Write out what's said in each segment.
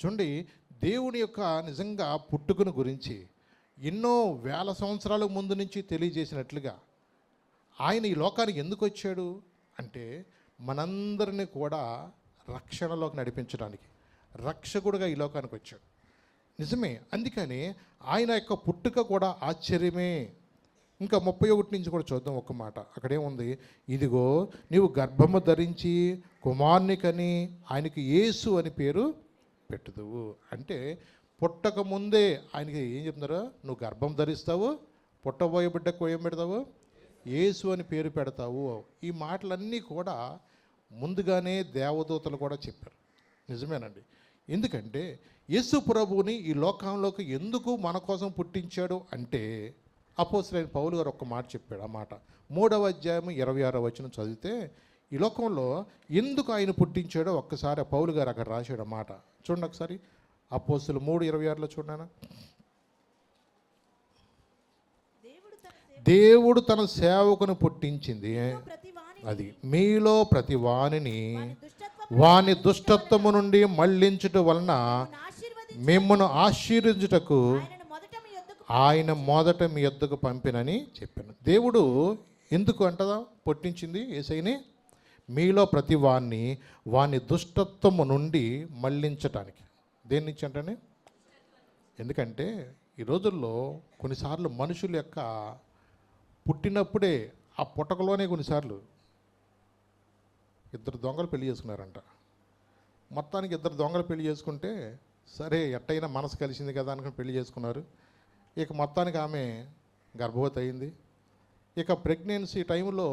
చూడండి, దేవుని యొక్క నిజంగా పుట్టుకను గురించి ఎన్నో వేల సంవత్సరాల ముందు నుంచి తెలియజేసినట్లుగా ఆయన ఈ లోకానికి ఎందుకు వచ్చాడు అంటే మనందరినీ కూడా రక్షణలోకి నడిపించడానికి రక్షకుడుగా ఈ లోకానికి వచ్చాడు. నిజమే, అందుకని ఆయన యొక్క పుట్టుక కూడా ఆశ్చర్యమే. ఇంకా 31 నుంచి కూడా చూద్దాం ఒక మాట. అక్కడేముంది, ఇదిగో నీవు గర్భము ధరించి కుమారుని కని ఆయనకి యేసు అని పేరు పెట్టుదువు. అంటే పుట్టక ముందే ఆయనకి ఏం చెప్తున్నారు, నువ్వు గర్భం ధరిస్తావు, పుట్టబోయే బిడ్డకు ఏం పెడతావు, యేసు అని పేరు పెడతావు. ఈ మాటలన్నీ కూడా ముందుగానే దేవదూతలు కూడా చెప్పారు. నిజమేనండి. ఎందుకంటే యేసు ప్రభువుని ఈ లోకంలోకి ఎందుకు మన కోసం పుట్టించాడు అంటే అపోస్తలుడైన పౌలు గారు ఒక మాట చెప్పాడు. ఆ మాట 3వ అధ్యాయం 26వ వచనం చదివితే ఈ లోకంలో ఎందుకు ఆయన పుట్టించాడో ఒక్కసారి పౌలు గారు అక్కడ రాశాడు ఆ మాట. చూడండి ఒకసారి, అపోస్తలు 3:26లో చూడనా. దేవుడు తన సేవకును పుట్టించింది అది మీలో ప్రతి వానిని వాని దుష్టత్వము నుండి మళ్లించుట వలన మిమ్మను ఆశీర్వదించుటకు ఆయన మొదట మీ యొద్దకు పంపినని చెప్పాను. దేవుడు ఎందుకు అంటదా పుట్టించింది యేసయ్యని, మీలో ప్రతి వాని దుష్టత్వము నుండి మళ్లించటానికి. దేని నుంచి అంటేనే, ఎందుకంటే ఈ రోజుల్లో కొన్నిసార్లు మనుషుల యొక్క పుట్టినప్పుడే ఆ పుట్టకలోనే కొన్నిసార్లు ఇద్దరు దొంగలు పెళ్లి చేసుకున్నారంట. మొత్తానికి ఇద్దరు దొంగలు పెళ్లి చేసుకుంటే సరే ఎట్టయినా మనసు కలిసింది కదా అనుకుని పెళ్లి చేసుకున్నారు. ఇక మొత్తానికి ఆమె గర్భవతి అయింది. ఇక ప్రెగ్నెన్సీ టైంలో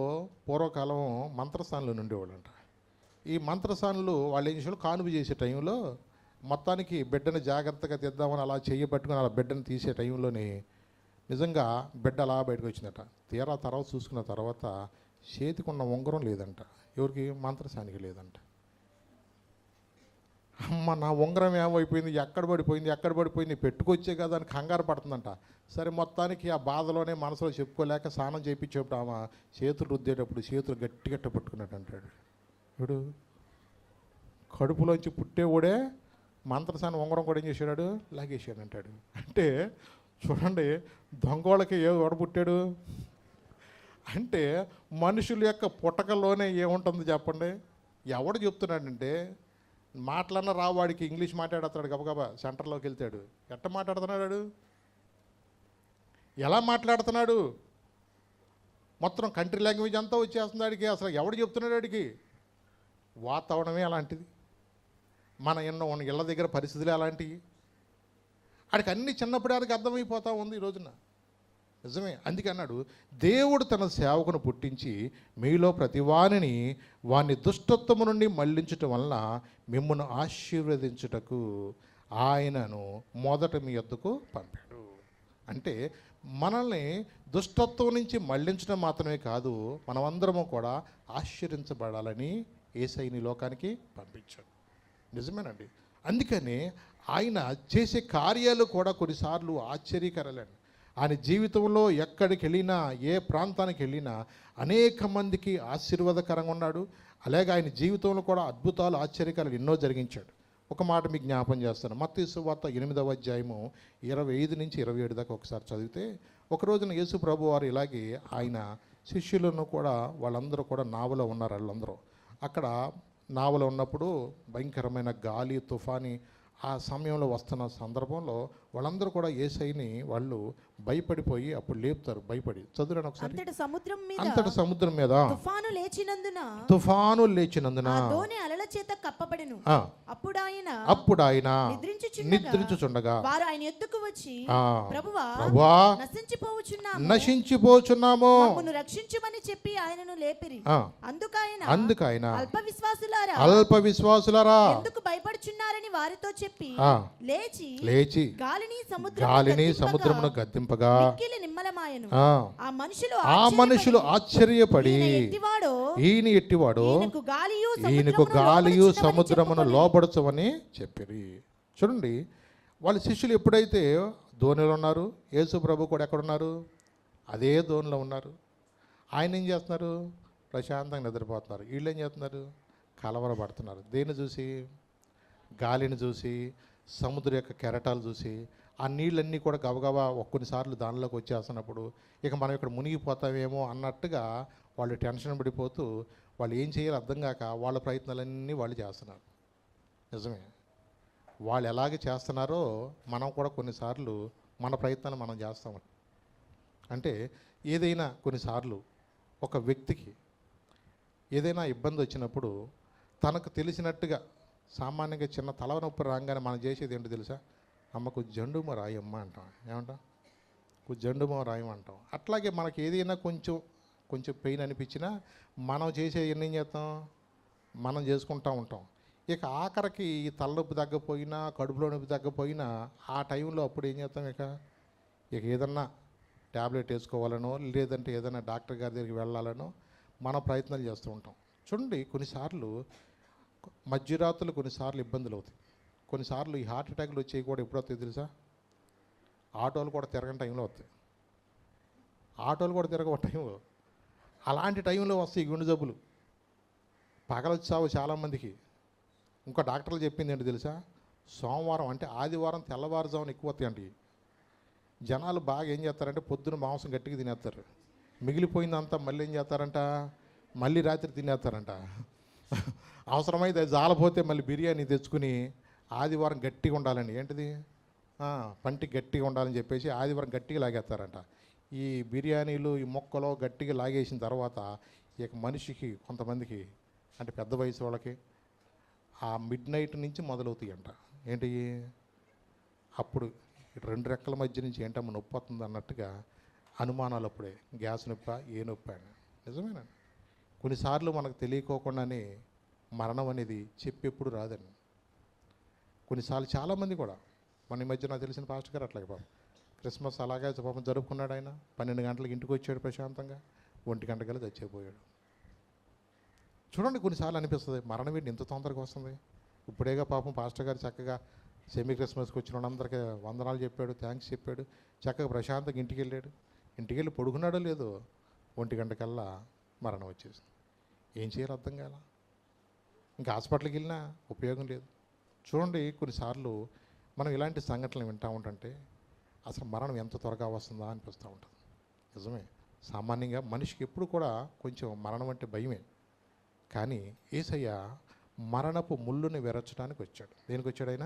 పూర్వకాలం మంత్రస్థానంలో ఉండేవాళ్ళంట. ఈ మంత్రస్థానంలో వాళ్ళు ఏం చేసేవాళ్ళు, కానుపు చేసే టైంలో మొత్తానికి బిడ్డను జాగ్రత్తగా తెద్దామని అలా చెయ్యబట్టుకుని అలా బిడ్డను తీసే టైంలోని నిజంగా బిడ్డ అలా బయటకు వచ్చిందట. తీరా తర్వాత చూసుకున్న తర్వాత చేతికి ఉన్న ఉంగరం లేదంట. ఎవరికి? మంత్రసానికి లేదంట. అమ్మ నా ఉంగరం ఏమైపోయింది, ఎక్కడ పడిపోయింది పెట్టుకొచ్చే కదా అని కంగారు పడుతుందంట. సరే మొత్తానికి ఆ బాధలోనే మనసులో చెప్పుకోలేక స్నానం చేయించేప్పుడు ఆమె చేతులు రుద్దేటప్పుడు చేతులు గట్టి పట్టుకున్నట్టు అంటాడు. ఇప్పుడు కడుపులోంచి పుట్టేవాడే మంత్రసాని ఉంగరం కూడా ఏం చేశాడు, లాగేసాడు అంటాడు. అంటే చూడండి, దొంగోళ్ళకి ఎవడు పుట్టాడు అంటే మనుషుల యొక్క పుట్టకలోనే ఏముంటుంది చెప్పండి. ఎవడు చెప్తున్నాడంటే మాటలన్నా రావాడికి ఇంగ్లీష్ మాట్లాడతాడు, గబగబా సెంటర్లోకి వెళ్తాడు. ఎట్ట మాట్లాడుతున్నాడు, ఎలా మాట్లాడుతున్నాడు, మొత్తం కంట్రీ లాంగ్వేజ్ అంతా వచ్చేస్తుంది ఆడికి. అసలు ఎవడు చెప్తున్నాడు ఆడికి? వాతావరణమే అలాంటిది, మన ఇళ్ళ దగ్గర పరిస్థితులే అలాంటివి. ఆడికి అన్ని చిన్నప్పుడే ఆడికి అర్థమైపోతూ ఉంది ఈ రోజున. నిజమే, అందుకే అన్నాడు, దేవుడు తన సేవకును పుట్టించి మీలో ప్రతి వాని దుష్టత్వము నుండి మళ్లించటం వలన మిమ్మల్ని ఆశీర్వదించుటకు ఆయనను మొదట మీ యొద్దకు పంపాడు. అంటే మనల్ని దుష్టత్వం నుంచి మళ్లించడం మాత్రమే కాదు, మనమందరము కూడా ఆశీర్వించబడాలని యేసయ్యని లోకానికి పంపించాడు. నిజమేనండి. అందుకని ఆయన చేసే కార్యాలు కూడా కొన్నిసార్లు ఆశ్చర్యకరాలండి. ఆయన జీవితంలో ఎక్కడికి వెళ్ళినా, ఏ ప్రాంతానికి వెళ్ళినా అనేక మందికి ఆశీర్వాదకరంగా ఉన్నాడు. అలాగే ఆయన జీవితంలో కూడా అద్భుతాలు, ఆశ్చర్యకాలు ఎన్నో జరిగించాడు. ఒక మాట మీకు జ్ఞాపం చేస్తాను. మత్తయి సువార్త 8వ అధ్యాయము 25 నుంచి 27 దాకా ఒకసారి చదివితే, ఒక రోజున యేసు ప్రభు వారు ఇలాగే ఆయన శిష్యులను కూడా వాళ్ళందరూ కూడా నావలో ఉన్నారు. వాళ్ళందరూ అక్కడ నావలో ఉన్నప్పుడు భయంకరమైన గాలి, తుఫాని ఆ సమయంలో వస్తున్న సందర్భంలో వాళ్ళందరూ కూడా యేసయ్యని వాళ్ళు భయపడిపోయి అప్పుడు లేపుతారు. భయపడి చదువురాను ఒకసారి. అంతటి సముద్రం మీద తుఫాను లేచినందున దోణి అలల చేత కప్పబడెను. అప్పుడు ఆయన నిద్రించుచుండగా వారు ఆయన ఎద్దుకు వచ్చి, ప్రభువా నశించిపోచున్నాము, మమ్మను రక్షించుమని చెప్పి ఆయనను లేపిరి. అందుకైన అల్ప విశ్వాసులారా ఎందుకు భయపడుచున్నారని వారితో చెప్పి లేచి గాలిని సముద్రమును గద్దింపగా ఆ మనుషులు ఆశ్చర్యపడి ఈయన ఎట్టివాడో ఈయనకు గాలియు సముద్రమును లోబడచమని చెప్పిరి. చూడండి, వాళ్ళ శిష్యులు ఎప్పుడైతే ధోనిలో ఉన్నారు, యేసు ప్రభు కూడా ఎక్కడున్నారు, అదే ధోనిలో ఉన్నారు. ఆయన ఏం చేస్తున్నారు, ప్రశాంతంగా నిద్రపోతున్నారు. వీళ్ళు ఏం చేస్తున్నారు, కలవరపడుతున్నారు. దేన్ని చూసి? గాలిని చూసి, సముద్రం యొక్క కెరటాలు చూసి ఆ నీళ్ళన్నీ కూడా గబగబా కొన్నిసార్లు దానిలోకి వచ్చేస్తున్నప్పుడు ఇక మనం ఇక్కడ మునిగిపోతామేమో అన్నట్టుగా వాళ్ళు టెన్షన్ పడిపోతూ వాళ్ళు ఏం చేయాలో అర్థం కాక వాళ్ళ ప్రయత్నాలన్నీ వాళ్ళు చేస్తున్నారు. నిజమే, వాళ్ళు ఎలాగే చేస్తున్నారో మనం కూడా కొన్నిసార్లు మన ప్రయత్నాలు మనం చేస్తాం. అంటే ఏదైనా కొన్నిసార్లు ఒక వ్యక్తికి ఏదైనా ఇబ్బంది వచ్చినప్పుడు తనకు తెలిసినట్టుగా సామాన్యంగా చిన్న తలనొప్పి రాగానే మనం చేసేది ఏంటో తెలుసా? అమ్మకు జండుమ రాయమ్మ అంటాం. ఏమంటాం? జండుమ రాయం అంటాం. అట్లాగే మనకి ఏదైనా కొంచెం పెయిన్ అనిపించినా మనం చేసే ఏం చేస్తాం? మనం చేసుకుంటూ ఉంటాం. ఇక ఆఖరికి ఈ తలనొప్పి తగ్గపోయినా కడుపులో నొప్పి తగ్గపోయినా ఆ టైంలో అప్పుడు ఏం చేస్తాం? ఇక ఏదన్నా ట్యాబ్లెట్ వేసుకోవాలనో లేదంటే ఏదైనా డాక్టర్ గారి దగ్గరికి వెళ్ళాలనో మన ప్రయత్నాలు చేస్తూ ఉంటాం. చూడండి, కొన్నిసార్లు మధ్యరాత్రులు కొన్నిసార్లు ఇబ్బందులు అవుతాయి. కొన్నిసార్లు ఈ హార్ట్ అటాక్లు వచ్చేవి కూడా ఎప్పుడు వస్తాయి తెలుసా? ఆటోలు కూడా తిరగని టైంలో వస్తాయి. ఆటోలు కూడా తిరగవ టైంలో. అలాంటి టైంలో వస్తాయి గుండె జబ్బులు. పగలొచ్చావు చాలామందికి. ఇంకో డాక్టర్లు చెప్పింది ఏంటి తెలుసా? సోమవారం అంటే ఆదివారం తెల్లవారుజామున ఎక్కువ వస్తాయండి. జనాలు బాగా ఏం చేస్తారంటే పొద్దున మాంసం గట్టిగా తినేస్తారు, మిగిలిపోయిందంతా మళ్ళీ ఏం చేస్తారంట? మళ్ళీ రాత్రి తినేస్తారంట. అవసరమైతే జాలపోతే మళ్ళీ బిర్యానీ తెచ్చుకుని ఆదివారం గట్టిగా ఉండాలని, ఏంటిది పంటి గట్టిగా ఉండాలని చెప్పేసి ఆదివారం గట్టిగా లాగేస్తారంట. ఈ బిర్యానీలు ఈ మొక్కలో గట్టిగా లాగేసిన తర్వాత ఇక మనిషికి కొంతమందికి అంటే పెద్ద వయసు వాళ్ళకి ఆ మిడ్ నైట్ నుంచి మొదలవుతాయి అంట. ఏంటి అప్పుడు రెండు రెక్కల మధ్య నుంచి ఏంటమ్మా నొప్పి వస్తుంది అన్నట్టుగా అనుమానాలు. అప్పుడే గ్యాస్ నొప్పి, ఏ నొప్పి అని. నిజమేనండి, కొన్నిసార్లు మనకు తెలియకోకుండానే మరణం అనేది చెప్పెప్పుడు రాదండి. కొన్నిసార్లు చాలామంది కూడా మన ఈ మధ్య నాకు తెలిసిన పాస్టర్ గారు అట్లాగే పాపం క్రిస్మస్ అలాగే పాపం జరుపుకున్నాడు. ఆయన 12 గంటలకు ఇంటికి వచ్చాడు ప్రశాంతంగా, 1 గంటకల్లా చచ్చిపోయాడు. చూడండి, కొన్నిసార్లు అనిపిస్తుంది మరణం ఏంటి ఇంత తొందరగా వస్తుంది. ఇప్పుడేగా పాపం పాస్టర్ గారు చక్కగా సెమీ క్రిస్మస్కి వచ్చిన వాళ్ళందరికీ వందనాలు చెప్పాడు, థ్యాంక్స్ చెప్పాడు, చక్కగా ప్రశాంతంగా ఇంటికి వెళ్ళాడు. ఇంటికి వెళ్ళి పడుకున్నాడో లేదో 1 గంటకల్లా మరణం వచ్చేసింది. ఏం చేయాలో అర్థం కాల. ఇంకా హాస్పిటల్కి వెళ్ళినా ఉపయోగం లేదు. చూడండి, కొన్నిసార్లు మనం ఇలాంటి సంఘటనలు వింటూ ఉంటుంటే అసలు మరణం ఎంత త్వరగా వస్తుందా అనిపిస్తూ ఉంటుంది. నిజమే, సామాన్యంగా మనిషికి ఎప్పుడు కూడా కొంచెం మరణం అంటే భయమే. కానీ యేసయ్య మరణపు ముళ్ళుని విరచడానికి వచ్చాడు. దేనికి వచ్చాడు ఆయన?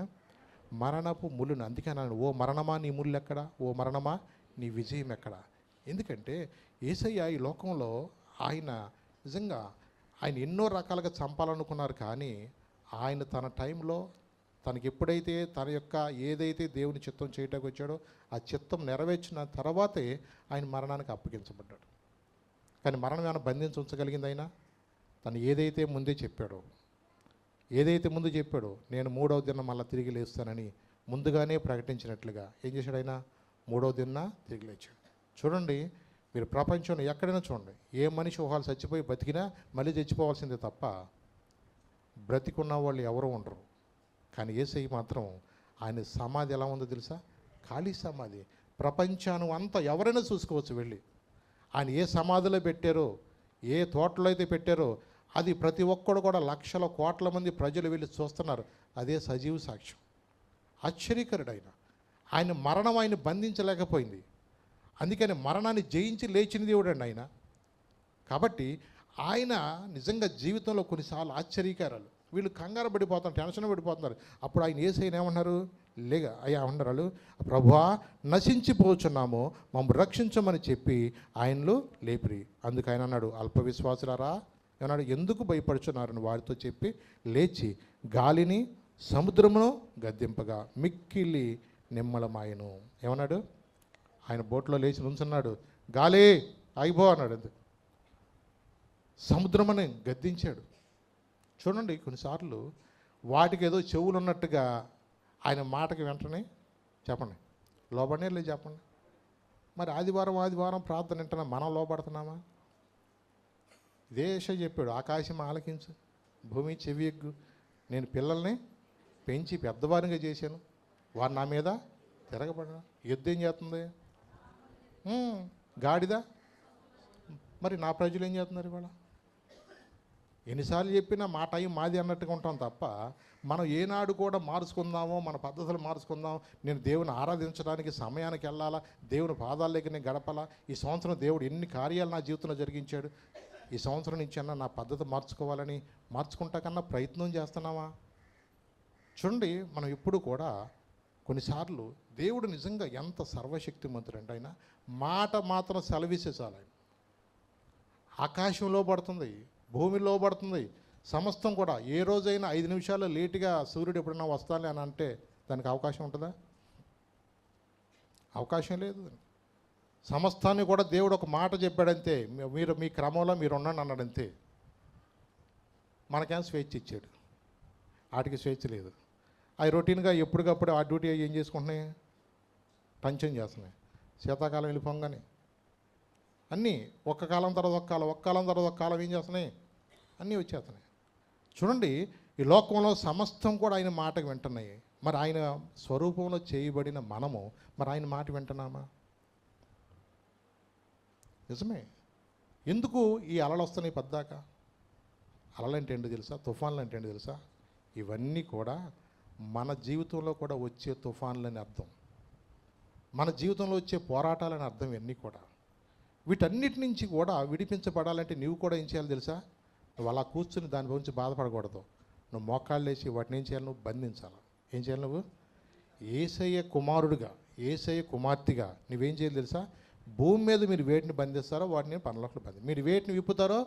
మరణపు ముళ్ళుని. అందుకే అన్నాడు, ఓ మరణమా నీ ముళ్ళు ఎక్కడా, ఓ మరణమా నీ విజయం ఎక్కడా. ఎందుకంటే యేసయ్య ఈ లోకంలో ఆయన నిజంగా ఆయన ఎన్నో రకాలుగా చంపాలనుకున్నారు. కానీ ఆయన తన టైంలో తనకి ఎప్పుడైతే తన యొక్క ఏదైతే దేవుని చిత్తం చేయడానికి వచ్చాడో ఆ చిత్తం నెరవేర్చిన తర్వాతే ఆయన మరణానికి అప్పగించబడ్డాడు. కానీ మరణం ఏమైనా బంధించి ఉంచగలిగింది ఆయన? తను ఏదైతే ముందు చెప్పాడో నేను 3వ దినం మళ్ళీ తిరిగి లేస్తానని ముందుగానే ప్రకటించినట్లుగా ఏం చేశాడు ఆయన? 3వ దినం తిరిగి లేచాడు. చూడండి, మీరు ప్రపంచంలో ఎక్కడైనా చూడండి, ఏ మనిషి ఊహాలు చచ్చిపోయి బతికినా మళ్ళీ చచ్చిపోవాల్సిందే తప్ప బ్రతికున్న వాళ్ళు ఎవరు ఉండరు. కానీ యేసయ్య మాత్రం ఆయన సమాధి ఎలా ఉందో తెలుసా? ఖాళీ సమాధి. ప్రపంచాన్ని అంతా ఎవరైనా చూసుకోవచ్చు వెళ్ళి. ఆయన ఏ సమాధిలో పెట్టారో, ఏ తోటలో అయితే పెట్టారో అది ప్రతి ఒక్కడు కూడా లక్షల కోట్ల మంది ప్రజలు వెళ్ళి చూస్తున్నారు. అదే సజీవ సాక్ష్యం. ఆశ్చర్యకరుడు ఆయన మరణం ఆయన బంధించలేకపోయింది. అందుకని మరణాన్ని జయించి లేచిన దేవుడు అండి ఆయన. కాబట్టి ఆయన నిజంగా జీవితంలో కొన్నిసార్లు ఆశ్చర్యకరాలు. వీళ్ళు కంగారు పడిపోతున్నారు, టెన్షన్ పడిపోతున్నారు. అప్పుడు ఆయన యేసయ్యను ఏమన్నారు? అయ్యా అన్నారు, ప్రభువా నశించిపోచున్నాము, మమ్మల్ని రక్షించమని చెప్పి ఆయనలో లేపిరి. అందుకు ఆయన అన్నాడు, అల్ప విశ్వాసులారా ఏమన్నాడు? ఎందుకు భయపడుచున్నారని వారితో చెప్పి లేచి గాలిని సముద్రమును గద్దింపగా మిక్కిలి నిమ్మలమాయను. ఏమన్నాడు? ఆయన బోట్లో లేచి నుంచున్నాడు, గాలి ఆగిపో అన్నాడు. అంతే, సముద్రమని గద్దించాడు. చూడండి, కొన్నిసార్లు వాటికి ఏదో చెవులు ఉన్నట్టుగా ఆయన మాటకి వెంటనే చెప్పండి లోబడే లేదు చెప్పండి. మరి ఆదివారం ప్రార్థన వింటున్నా మనం లోబడుతున్నామా? దేశ చెప్పాడు, ఆకాశం ఆలకించు, భూమి చెవి ఎగ్గు, నేను పిల్లల్ని పెంచి పెద్దవారిగా చేశాను, వారు నా మీద తిరగబడిన. యుద్ధం ఏం చేస్తుంది? గాడిద. మరి నా ప్రజలు ఏం చేస్తున్నారు ఇవాళ? ఎన్నిసార్లు చెప్పినా మా టైం మాది అన్నట్టుగా ఉంటాం తప్ప మనం ఏనాడు కూడా మార్చుకుందామో, మన పద్ధతులు మార్చుకుందాం, నేను దేవుని ఆరాధించడానికి సమయానికి వెళ్ళాలా, దేవుని పాదాల దగ్గర నేను గడపాలా, ఈ సంవత్సరం దేవుడు ఎన్ని కార్యాలు నా జీవితంలో జరిగించాడు, ఈ సంవత్సరం నుంచి అన్నా నా పద్ధతి మార్చుకోవాలని మార్చుకుంటా కన్నా ప్రయత్నం చేస్తున్నామా? చూడండి, మనం ఎప్పుడు కూడా కొన్నిసార్లు దేవుడు నిజంగా ఎంత సర్వశక్తిమంతుడంటే ఆయన మాట మాత్రం సెలవిస్తే చాలు. ఆయన ఆకాశంలో పడుతుంది, భూమిలో పడుతుంది, సమస్తం కూడా. ఏ రోజైనా 5 నిమిషాలు లేటుగా సూర్యుడు ఎప్పుడైనా వస్తాను అని అంటే దానికి అవకాశం ఉంటుందా? అవకాశం లేదు. సమస్తాన్ని కూడా దేవుడు ఒక మాట చెప్పాడంతే, మీరు మీ క్రమంలో మీరు ఉండండి అన్నాడంతే. మనకేం స్వేచ్ఛ ఇచ్చాడు, వాటికి స్వేచ్ఛ లేదు. అవి రొటీన్గా ఎప్పటికప్పుడు ఆ డ్యూటీ ఏం చేసుకుంటున్నాయి, పంచం చేస్తున్నాయి. శీతాకాలం వెళ్ళిపోగానే అన్నీ ఒక్క కాలం తర్వాత ఒక కాలం, ఒక్క కాలం తర్వాత ఒక కాలం ఏం చేస్తున్నాయి, అన్నీ వచ్చేస్తున్నాయి. చూడండి, ఈ లోకంలో సమస్తం కూడా ఆయన మాటకు వింటున్నాయి. మరి ఆయన స్వరూపంలో చేయబడిన మనము మరి ఆయన మాట వింటున్నామా? నిజమే. ఎందుకు ఈ అలలు వస్తున్నాయి పద్దాక? అలలు అంటే ఏంటో తెలుసా? తుఫాన్లు అంటే ఏంటో తెలుసా? ఇవన్నీ కూడా మన జీవితంలో కూడా వచ్చే తుఫాన్లని అర్థం, మన జీవితంలో వచ్చే పోరాటాలని అర్థం. ఇవన్నీ కూడా వీటన్నిటి నుంచి కూడా విడిపించబడాలంటే నువ్వు కూడా ఏం చేయాలి తెలుసా? నువ్వు అలా కూర్చుని దాని గురించి బాధపడకూడదు. నువ్వు మోకాళ్ళు వేసి వాటిని ఏం చేయాలి? నువ్వు బంధించాలి. ఏం చేయాలి? నువ్వు యేసయ్య కుమారుడిగా, యేసయ్య కుమార్తెగా నువ్వేం చేయాలి తెలుసా? భూమి మీద మీరు వేటిని బంధిస్తారో వాటిని పరలోకంలో బంధి, మీరు వేటిని విప్పుతారో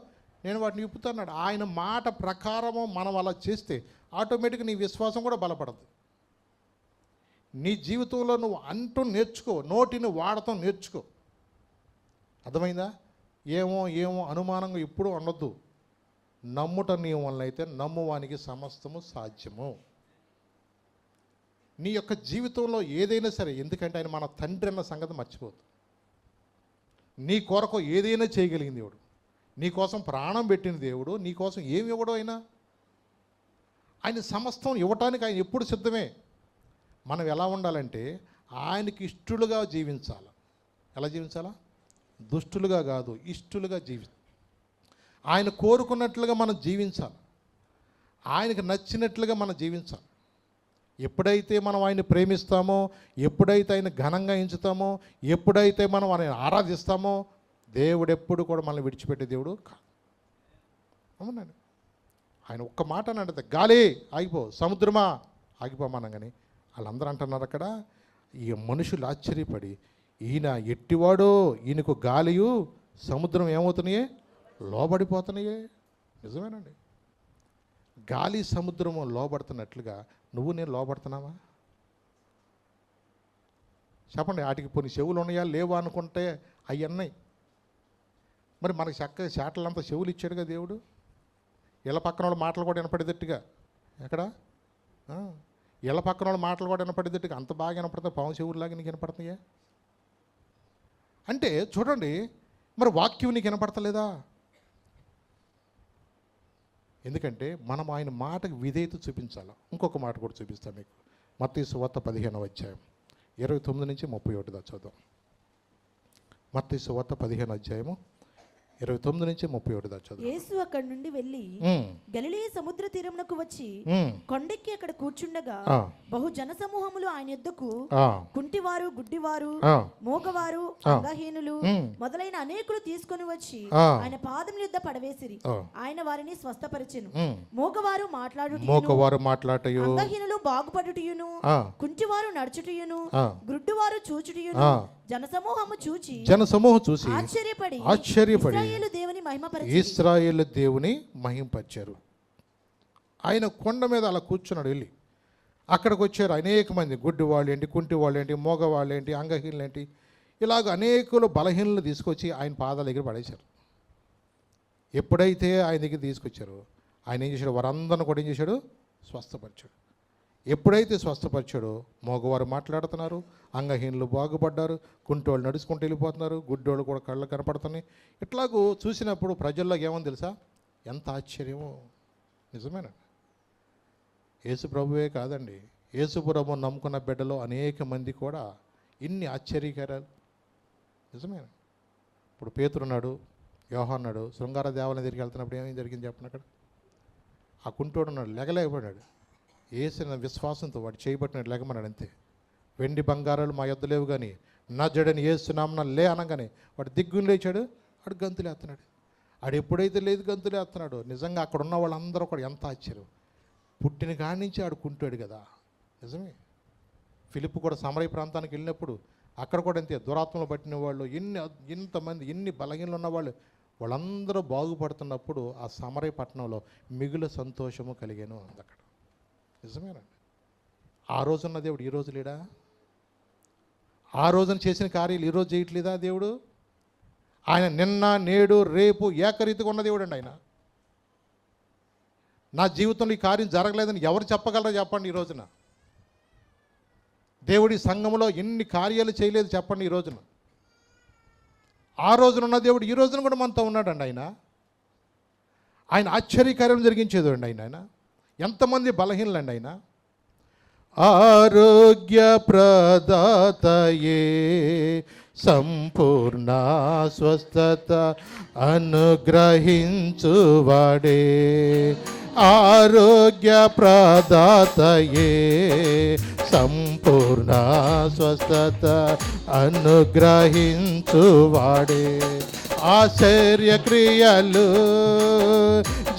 నేను వాటిని విప్పుతాన్నాడు. ఆయన మాట ప్రకారము మనం అలా చేస్తే ఆటోమేటిక్గా నీ విశ్వాసం కూడా బలపడదు. నీ జీవితంలో నువ్వు అంటూ నేర్చుకో, నోటిని వాడటం నేర్చుకో. అర్థమైందా? ఏమో ఏమో అనుమానంగా ఎప్పుడూ ఉండొద్దు. నమ్ముట నీ వల్ల అయితే నమ్మువానికి సమస్తము సాధ్యము. నీ యొక్క జీవితంలో ఏదైనా సరే, ఎందుకంటే ఆయన మన తండ్రి అన్న సంగతి మర్చిపోదు. నీ కొరకు ఏదైనా చేయగలిగిన దేవుడు, నీ కోసం ప్రాణం పెట్టిన దేవుడు, నీ కోసం ఏమి ఇవ్వడం అయినా ఆయన సమస్తం ఇవ్వటానికి ఆయన ఎప్పుడు సిద్ధమే. మనం ఎలా ఉండాలంటే ఆయనకి ఇష్టలుగా జీవించాలి. ఎలా జీవించాలా? దుష్టులుగా కాదు, ఇష్టలుగా ఆయన కోరుకున్నట్లుగా మనం జీవించాలి, ఆయనకు నచ్చినట్లుగా మనం జీవించాలి. ఎప్పుడైతే మనం ఆయన ప్రేమిస్తామో, ఎప్పుడైతే ఆయన ఘనంగా ఎంచుతామో, ఎప్పుడైతే మనం ఆయన ఆరాధిస్తామో, దేవుడు ఎప్పుడు కూడా మనల్ని విడిచిపెట్టే దేవుడు కాదు. అవునండి. ఆయన ఒక్క మాట అంటే గాలి ఆగిపో, సముద్రమా ఆగిపోమనం. కానీ వాళ్ళందరూ అంటున్నారు అక్కడ, ఈ మనుషులు ఆశ్చర్యపడి, ఈయన ఎట్టివాడో, ఈయనకు గాలియు సముద్రం ఏమవుతున్నాయే? లోబడిపోతున్నాయే. నిజమేనండి. గాలి సముద్రము లోబడుతున్నట్లుగా నువ్వు నేను లోబడుతున్నావా? చెప్పండి. వాటికి కొన్ని చెవులు ఉన్నాయా లేవా అనుకుంటే అవి ఉన్నాయి. మరి మనకి చక్కగా చేటలంతా చెవులు ఇచ్చాడుగా దేవుడు. ఇళ్ళ పక్కన వాళ్ళ మాటలు కూడా వినపడేటట్టుగా. ఎక్కడ ఇళ్ళ పక్కన వాళ్ళ మాటలు కూడా వినపడేటట్టుగా అంత బాగా వినపడతాయి. పాము చెవుల్లాగా నీకు వినపడుతున్నాయా? అంటే చూడండి, మరి వాక్యం నీకు వినపడతలేదా? ఎందుకంటే మనం ఆయన మాటకు విధేయత చూపించాలి. ఇంకొక మాట కూడా చూపిస్తాను మీకు. మత్తయి సువార్త 15వ అధ్యాయం 29 నుంచి 31 దాకా చదువు. మత్తయి సువార్త 15వ అధ్యాయము 29 నుంచి 31 దాకా చదువు. యేసు అక్కడి నుండి వెళ్ళి గలిలయ సముద్ర తీరమునకు వచ్చి కొండెక్కి అక్కడ కూర్చుండగా బహు జనసమూహములు ఆయన యొద్దకు కుంటివారు, గుడ్డివారు, మూగవారు, అంగహీనులు మొదలైన అనేకులు తీసుకొని వచ్చి ఆయన పాదముల యొద్ద పడవేసిరి. ఆయన వారిని స్వస్థపరిచెను. మూగవారు మాట్లాడుటయు, అంగహీనులు బాగుపడుటయును, కుంటివారు నడుచుటయును, గుడ్డివారు చూచుటయును జనసమూహము చూచి ఆశ్చర్యపడి ఇశ్రాయేలు దేవుని మహింపరిచారు. ఆయన కొండ మీద అలా కూర్చున్నాడు. వెళ్ళి అక్కడికి వచ్చారు అనేక మంది. గుడ్డి వాళ్ళు ఏంటి, కుంటి వాళ్ళు ఏంటి, మోగవాళ్ళు ఏంటి, అంగహీనులు ఏంటి, ఇలాగ అనేకులు బలహీనలు తీసుకొచ్చి ఆయన పాదాల దగ్గర పడేశారు. ఎప్పుడైతే ఆయన దగ్గర తీసుకొచ్చారో ఆయన ఏం చేశాడు? వారందరిని కూడా ఏం చేశాడు? స్వస్థపరిచాడు. ఎప్పుడైతే స్వస్థపరిచాడో మగవారు మాట్లాడుతున్నారు, అంగహీనులు బాగుపడ్డారు, కుంటోళ్ళు నడుచుకుంటూ వెళ్ళిపోతున్నారు, గుడ్డోళ్ళు కూడా కళ్ళు కనపడుతున్నాయి. ఇట్లాగూ చూసినప్పుడు ప్రజల్లో ఏమని తెలుసా? ఎంత ఆశ్చర్యమో. నిజమేనండి. యేసు ప్రభువే కాదండి, యేసు ప్రభు నమ్ముకున్న బిడ్డలో అనేక మంది కూడా ఇన్ని ఆశ్చర్యకరాలు. నిజమేనా? ఇప్పుడు పేతురున్నాడు, యోహాన్నాడు శృంగార దేవాలయం దగ్గరికి వెళ్తున్నప్పుడు ఏమేమి జరిగింది చెప్పండి. అక్కడ ఆ కుంటోడు ఉన్నాడు, లెగలేకపోయాడు. ఏసిన విశ్వాసంతో వాడు చేయబట్టినాడు, లెగమన్నాడు అంతే. వెండి బంగారాలు మా యొద్ద లేవు కానీ నజడని ఏసునామన లే అనగానే వాడు దిగ్గుని లేచాడు. వాడు గంతులేస్తున్నాడు. ఆడు ఎప్పుడైతే లేదు గంతులేస్తున్నాడో నిజంగా అక్కడ ఉన్న వాళ్ళందరూ కూడా ఎంత ఆశ్చర్యం. పుట్టిన కాడి నుంచి ఆడుకుంటాడు కదా. నిజమే. ఫిలిప్ కూడా సమరయ ప్రాంతానికి వెళ్ళినప్పుడు అక్కడ కూడా అంతే, దురాత్మలు పట్టిన వాళ్ళు ఇంతమంది ఎన్ని బలహీనలు ఉన్నవాళ్ళు వాళ్ళందరూ బాగుపడుతున్నప్పుడు ఆ సమరయ పట్టణంలో మిగులు సంతోషము కలిగాను అంది అక్కడ. నిజమేనండి. ఆ రోజున్న దేవుడు ఈరోజు లేడా? ఆ రోజున చేసిన కార్యాలు ఈరోజు చేయట్లేదా దేవుడు? ఆయన నిన్న నేడు రేపు ఏకరీతిగా ఉన్న దేవుడు అండి ఆయన. నా జీవితంలో ఈ కార్యం జరగలేదని ఎవరు చెప్పగలరో చెప్పండి ఈ రోజున. దేవుడి సంఘంలో ఎన్ని కార్యాలు చేయలేదు చెప్పండి ఈ రోజున. ఆ రోజున ఉన్న దేవుడు ఈ రోజున కూడా మనతో ఉన్నాడండి ఆయన. ఆయన ఆశ్చర్యకార్యం జరిగించేది అండి ఆయన. ఎంతమంది బలహీనలండి ఆయన. ఆరోగ్య ప్రదాతయే సంపూర్ణ స్వస్థత అనుగ్రహించువాడే. ఆరోగ్య ప్రదాతయే సంపూర్ణ స్వస్థత అనుగ్రహించువాడే. ఆశ్చర్యక్రియలు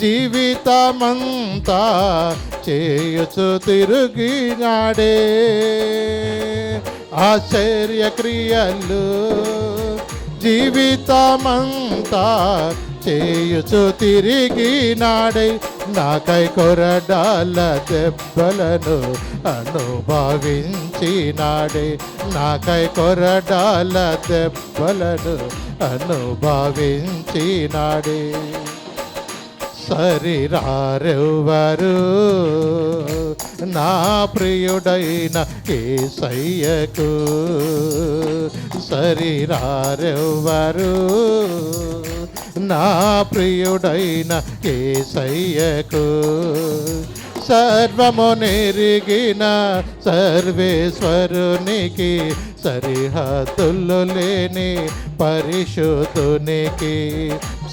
జీవితమంతా చేయుచు తిరిగినాడే. ఆశ్చర్యక్రియలు జీవితమంతా చేయుచు తిరిగినాడే. నాకై కొరడాల దెబ్బలను అనుభవించినాడే. నాకై కొరడాల దెబ్బలను అనుభవించినాడే. సరిరారెవ్వరు నా ప్రియుడైన యేసయ్యకు. సరిరారెవ్వరు నా ప్రియుడైన యేసయ్యకు. సర్వము నెరిగిన సర్వేశ్వరునికి సరిహద్దులు లేని పరిశుద్ధునికి.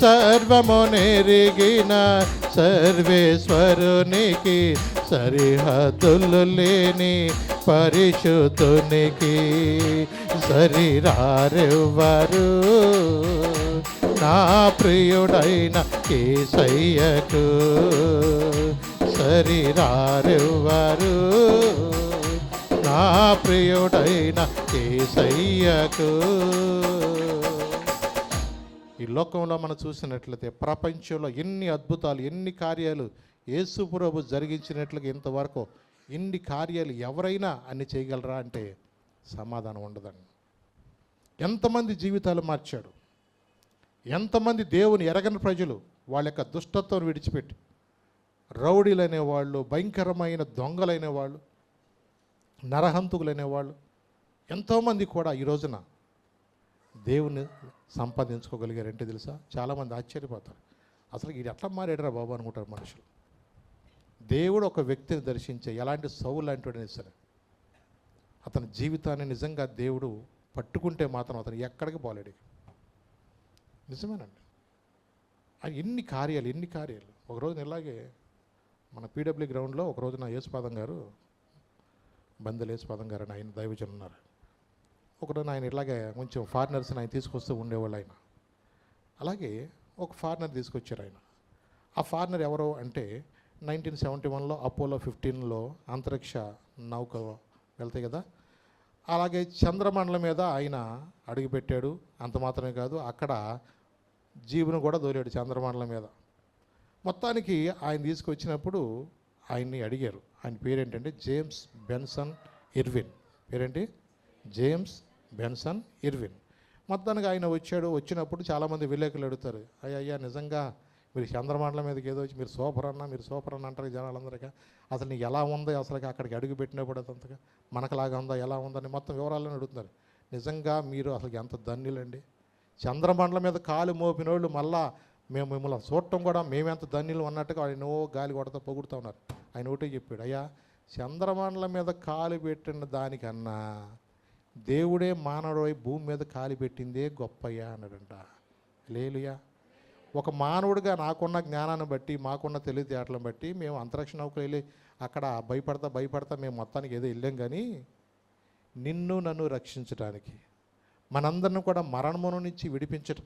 సర్వము నెరిగిన సర్వేశ్వరునికి సరిహద్దులు లేని పరిశుద్ధునికి. సరిరారెవ్వరు నా ప్రియుడైన యేసయ్యకు. సరిరారెవ్వరు నా ప్రియుడైన యేసయ్యకు. ఈ లోకంలో మనం చూసినట్లయితే ప్రపంచంలో ఎన్ని అద్భుతాలు ఎన్ని కార్యాలు యేసు ప్రభు జరిగించినట్లుగా ఇంతవరకు ఇన్ని కార్యాలు ఎవరైనా అన్ని చేయగలరా అంటే సమాధానం ఉండదండి. ఎంతమంది జీవితాలు మార్చాడు. ఎంతమంది దేవుని ఎరగని ప్రజలు వాళ్ళ యొక్క దుష్టత్వం విడిచిపెట్టి రౌడీలనే వాళ్ళు, భయంకరమైన దొంగలైన వాళ్ళు, నరహంతుకులైన వాళ్ళు ఎంతోమంది కూడా ఈ రోజున దేవుని సంపాదించుకోగలిగారంటే తెలుసా? చాలామంది ఆశ్చర్యపోతారు. అసలు ఇది ఎట్లా మారాడరా బాబు అనుకుంటారు మనుషులు. దేవుడు ఒక వ్యక్తిని దర్శించే ఎలాంటి సౌలు లాంటివాడైనా సరే అతని జీవితాన్ని నిజంగా దేవుడు పట్టుకుంటే మాత్రం అతను ఎక్కడికి పోలేడు. నిజమేనండి. ఎన్ని కార్యాలు. ఒకరోజు ఇలాగే మన పీడబ్ల్యూ గ్రౌండ్లో ఒకరోజు నా యేసుపాదం గారు, బందెల యేసుపాదం గారు అని ఆయన దైవజనులు ఉన్నారు. ఒకరోజు ఆయన ఇలాగే కొంచెం ఫారినర్స్ని ఆయన తీసుకొస్తూ ఉండేవాళ్ళు ఆయన. అలాగే ఒక ఫారినర్ తీసుకొచ్చారు ఆయన. ఆ ఫారినర్ ఎవరో అంటే 1971లో అపోలో 15లో అంతరిక్ష నౌక వెళ్తాయి కదా, అలాగే చంద్రమండలం మీద ఆయన అడుగుపెట్టాడు. అంత మాత్రమే కాదు, అక్కడ జీవును కూడా దోలాడు చంద్రమండలం మీద. మొత్తానికి ఆయన తీసుకొచ్చినప్పుడు ఆయన్ని అడిగారు. ఆయన పేరేంటంటే జేమ్స్ బెన్సన్ ఇర్విన్. పేరేంటి? James Benson Irwin. మొత్తానికి ఆయన వచ్చినప్పుడు చాలామంది విలేకరులు అడుగుతారు, అయ్యా నిజంగా మీరు చంద్రమండలం మీదకి ఏదో వచ్చి మీరు సూపర్ అన్న అంటారు జనాలందరికీ. అసలు నీకు ఎలా ఉందో, అసలు అక్కడికి అడుగు పెట్టినప్పుడు అదంతగా మనకులాగా ఉందా, ఎలా ఉందని మొత్తం వివరాలను అడుగుతున్నారు. నిజంగా మీరు అసలు ఎంత ధన్యులండి. చంద్రమండలం మీద కాలు మోపినోళ్ళు మళ్ళా మేము మిమ్మల్ని చూడటం కూడా మేమెంత ధన్యులు అన్నట్టుగా ఆయన గాలి కొడతా పొగుడుతూ ఉన్నారు. ఆయన ఒకటే చెప్పాడు, అయ్యా చంద్రమండలం మీద కాలు పెట్టిన దానికన్నా దేవుడే మానవుడై భూమి మీద కాలు పెట్టిందే గొప్పయ్యా అన్నాడంట. లేలుయా. ఒక మానవుడిగా నాకున్న జ్ఞానాన్ని బట్టి, మాకున్న తెలివితేటలను బట్టి మేము అంతరిక్ష నౌకలు వెళ్ళి అక్కడ భయపడతా మేము మొత్తానికి ఏదో వెళ్ళాం. కానీ నిన్ను నన్ను రక్షించడానికి, మనందరిని కూడా మరణము నుంచి విడిపించడం,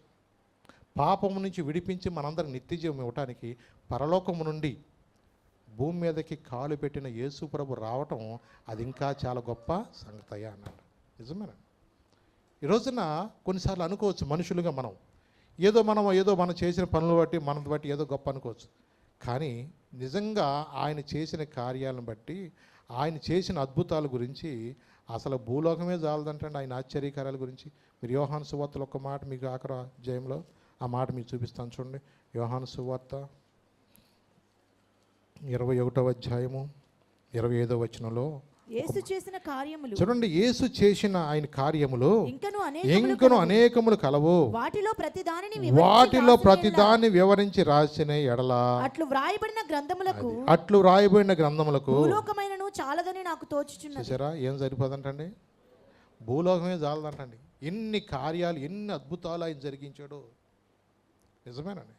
పాపము నుంచి విడిపించి మనందరం నిత్యజీవం ఇవ్వటానికి పరలోకము నుండి భూమి మీదకి కాలు పెట్టిన యేసు ప్రభు రావటం అది ఇంకా చాలా గొప్ప సంగతయ్యా అన్నాడు. నిజమేనా? ఈ రోజున కొన్నిసార్లు అనుకోవచ్చు మనుషులుగా మనం మనం చేసిన పనులు బట్టి మనది బట్టి ఏదో గొప్ప అనుకోవచ్చు. కానీ నిజంగా ఆయన చేసిన కార్యాలను బట్టి, ఆయన చేసిన అద్భుతాల గురించి అసలు భూలోకమే జాలదంటండి ఆయన ఆశ్చర్యకార్యాల గురించి. మీరు యోహాను సువార్తలో ఒక మాట మీకు ఆఖరి అధ్యాయంలో ఆ మాట మీకు చూపిస్తాను చూడండి. యోహాను సువార్త 21వ అధ్యాయము 25వ వచనంలో యేసు చేసిన కార్యములు చూడండి. యేసు చేసిన ఆయన కార్యములు ఇంకను అనేకములు కలవు, వాటిలో ప్రతి దాన్ని వివరించి రాసిన ఎడల అట్లు వ్రాయబడిన గ్రంథములకు భూలోకమైనను చాలదని నాకు తోచుచున్నది. చూసారా ఏం సరిపోదంటండి? భూలోకమే చాలదంటండి. ఎన్ని కార్యాలు, ఎన్ని అద్భుతాలు ఆయన జరిగించాడు. నిజమేనండి.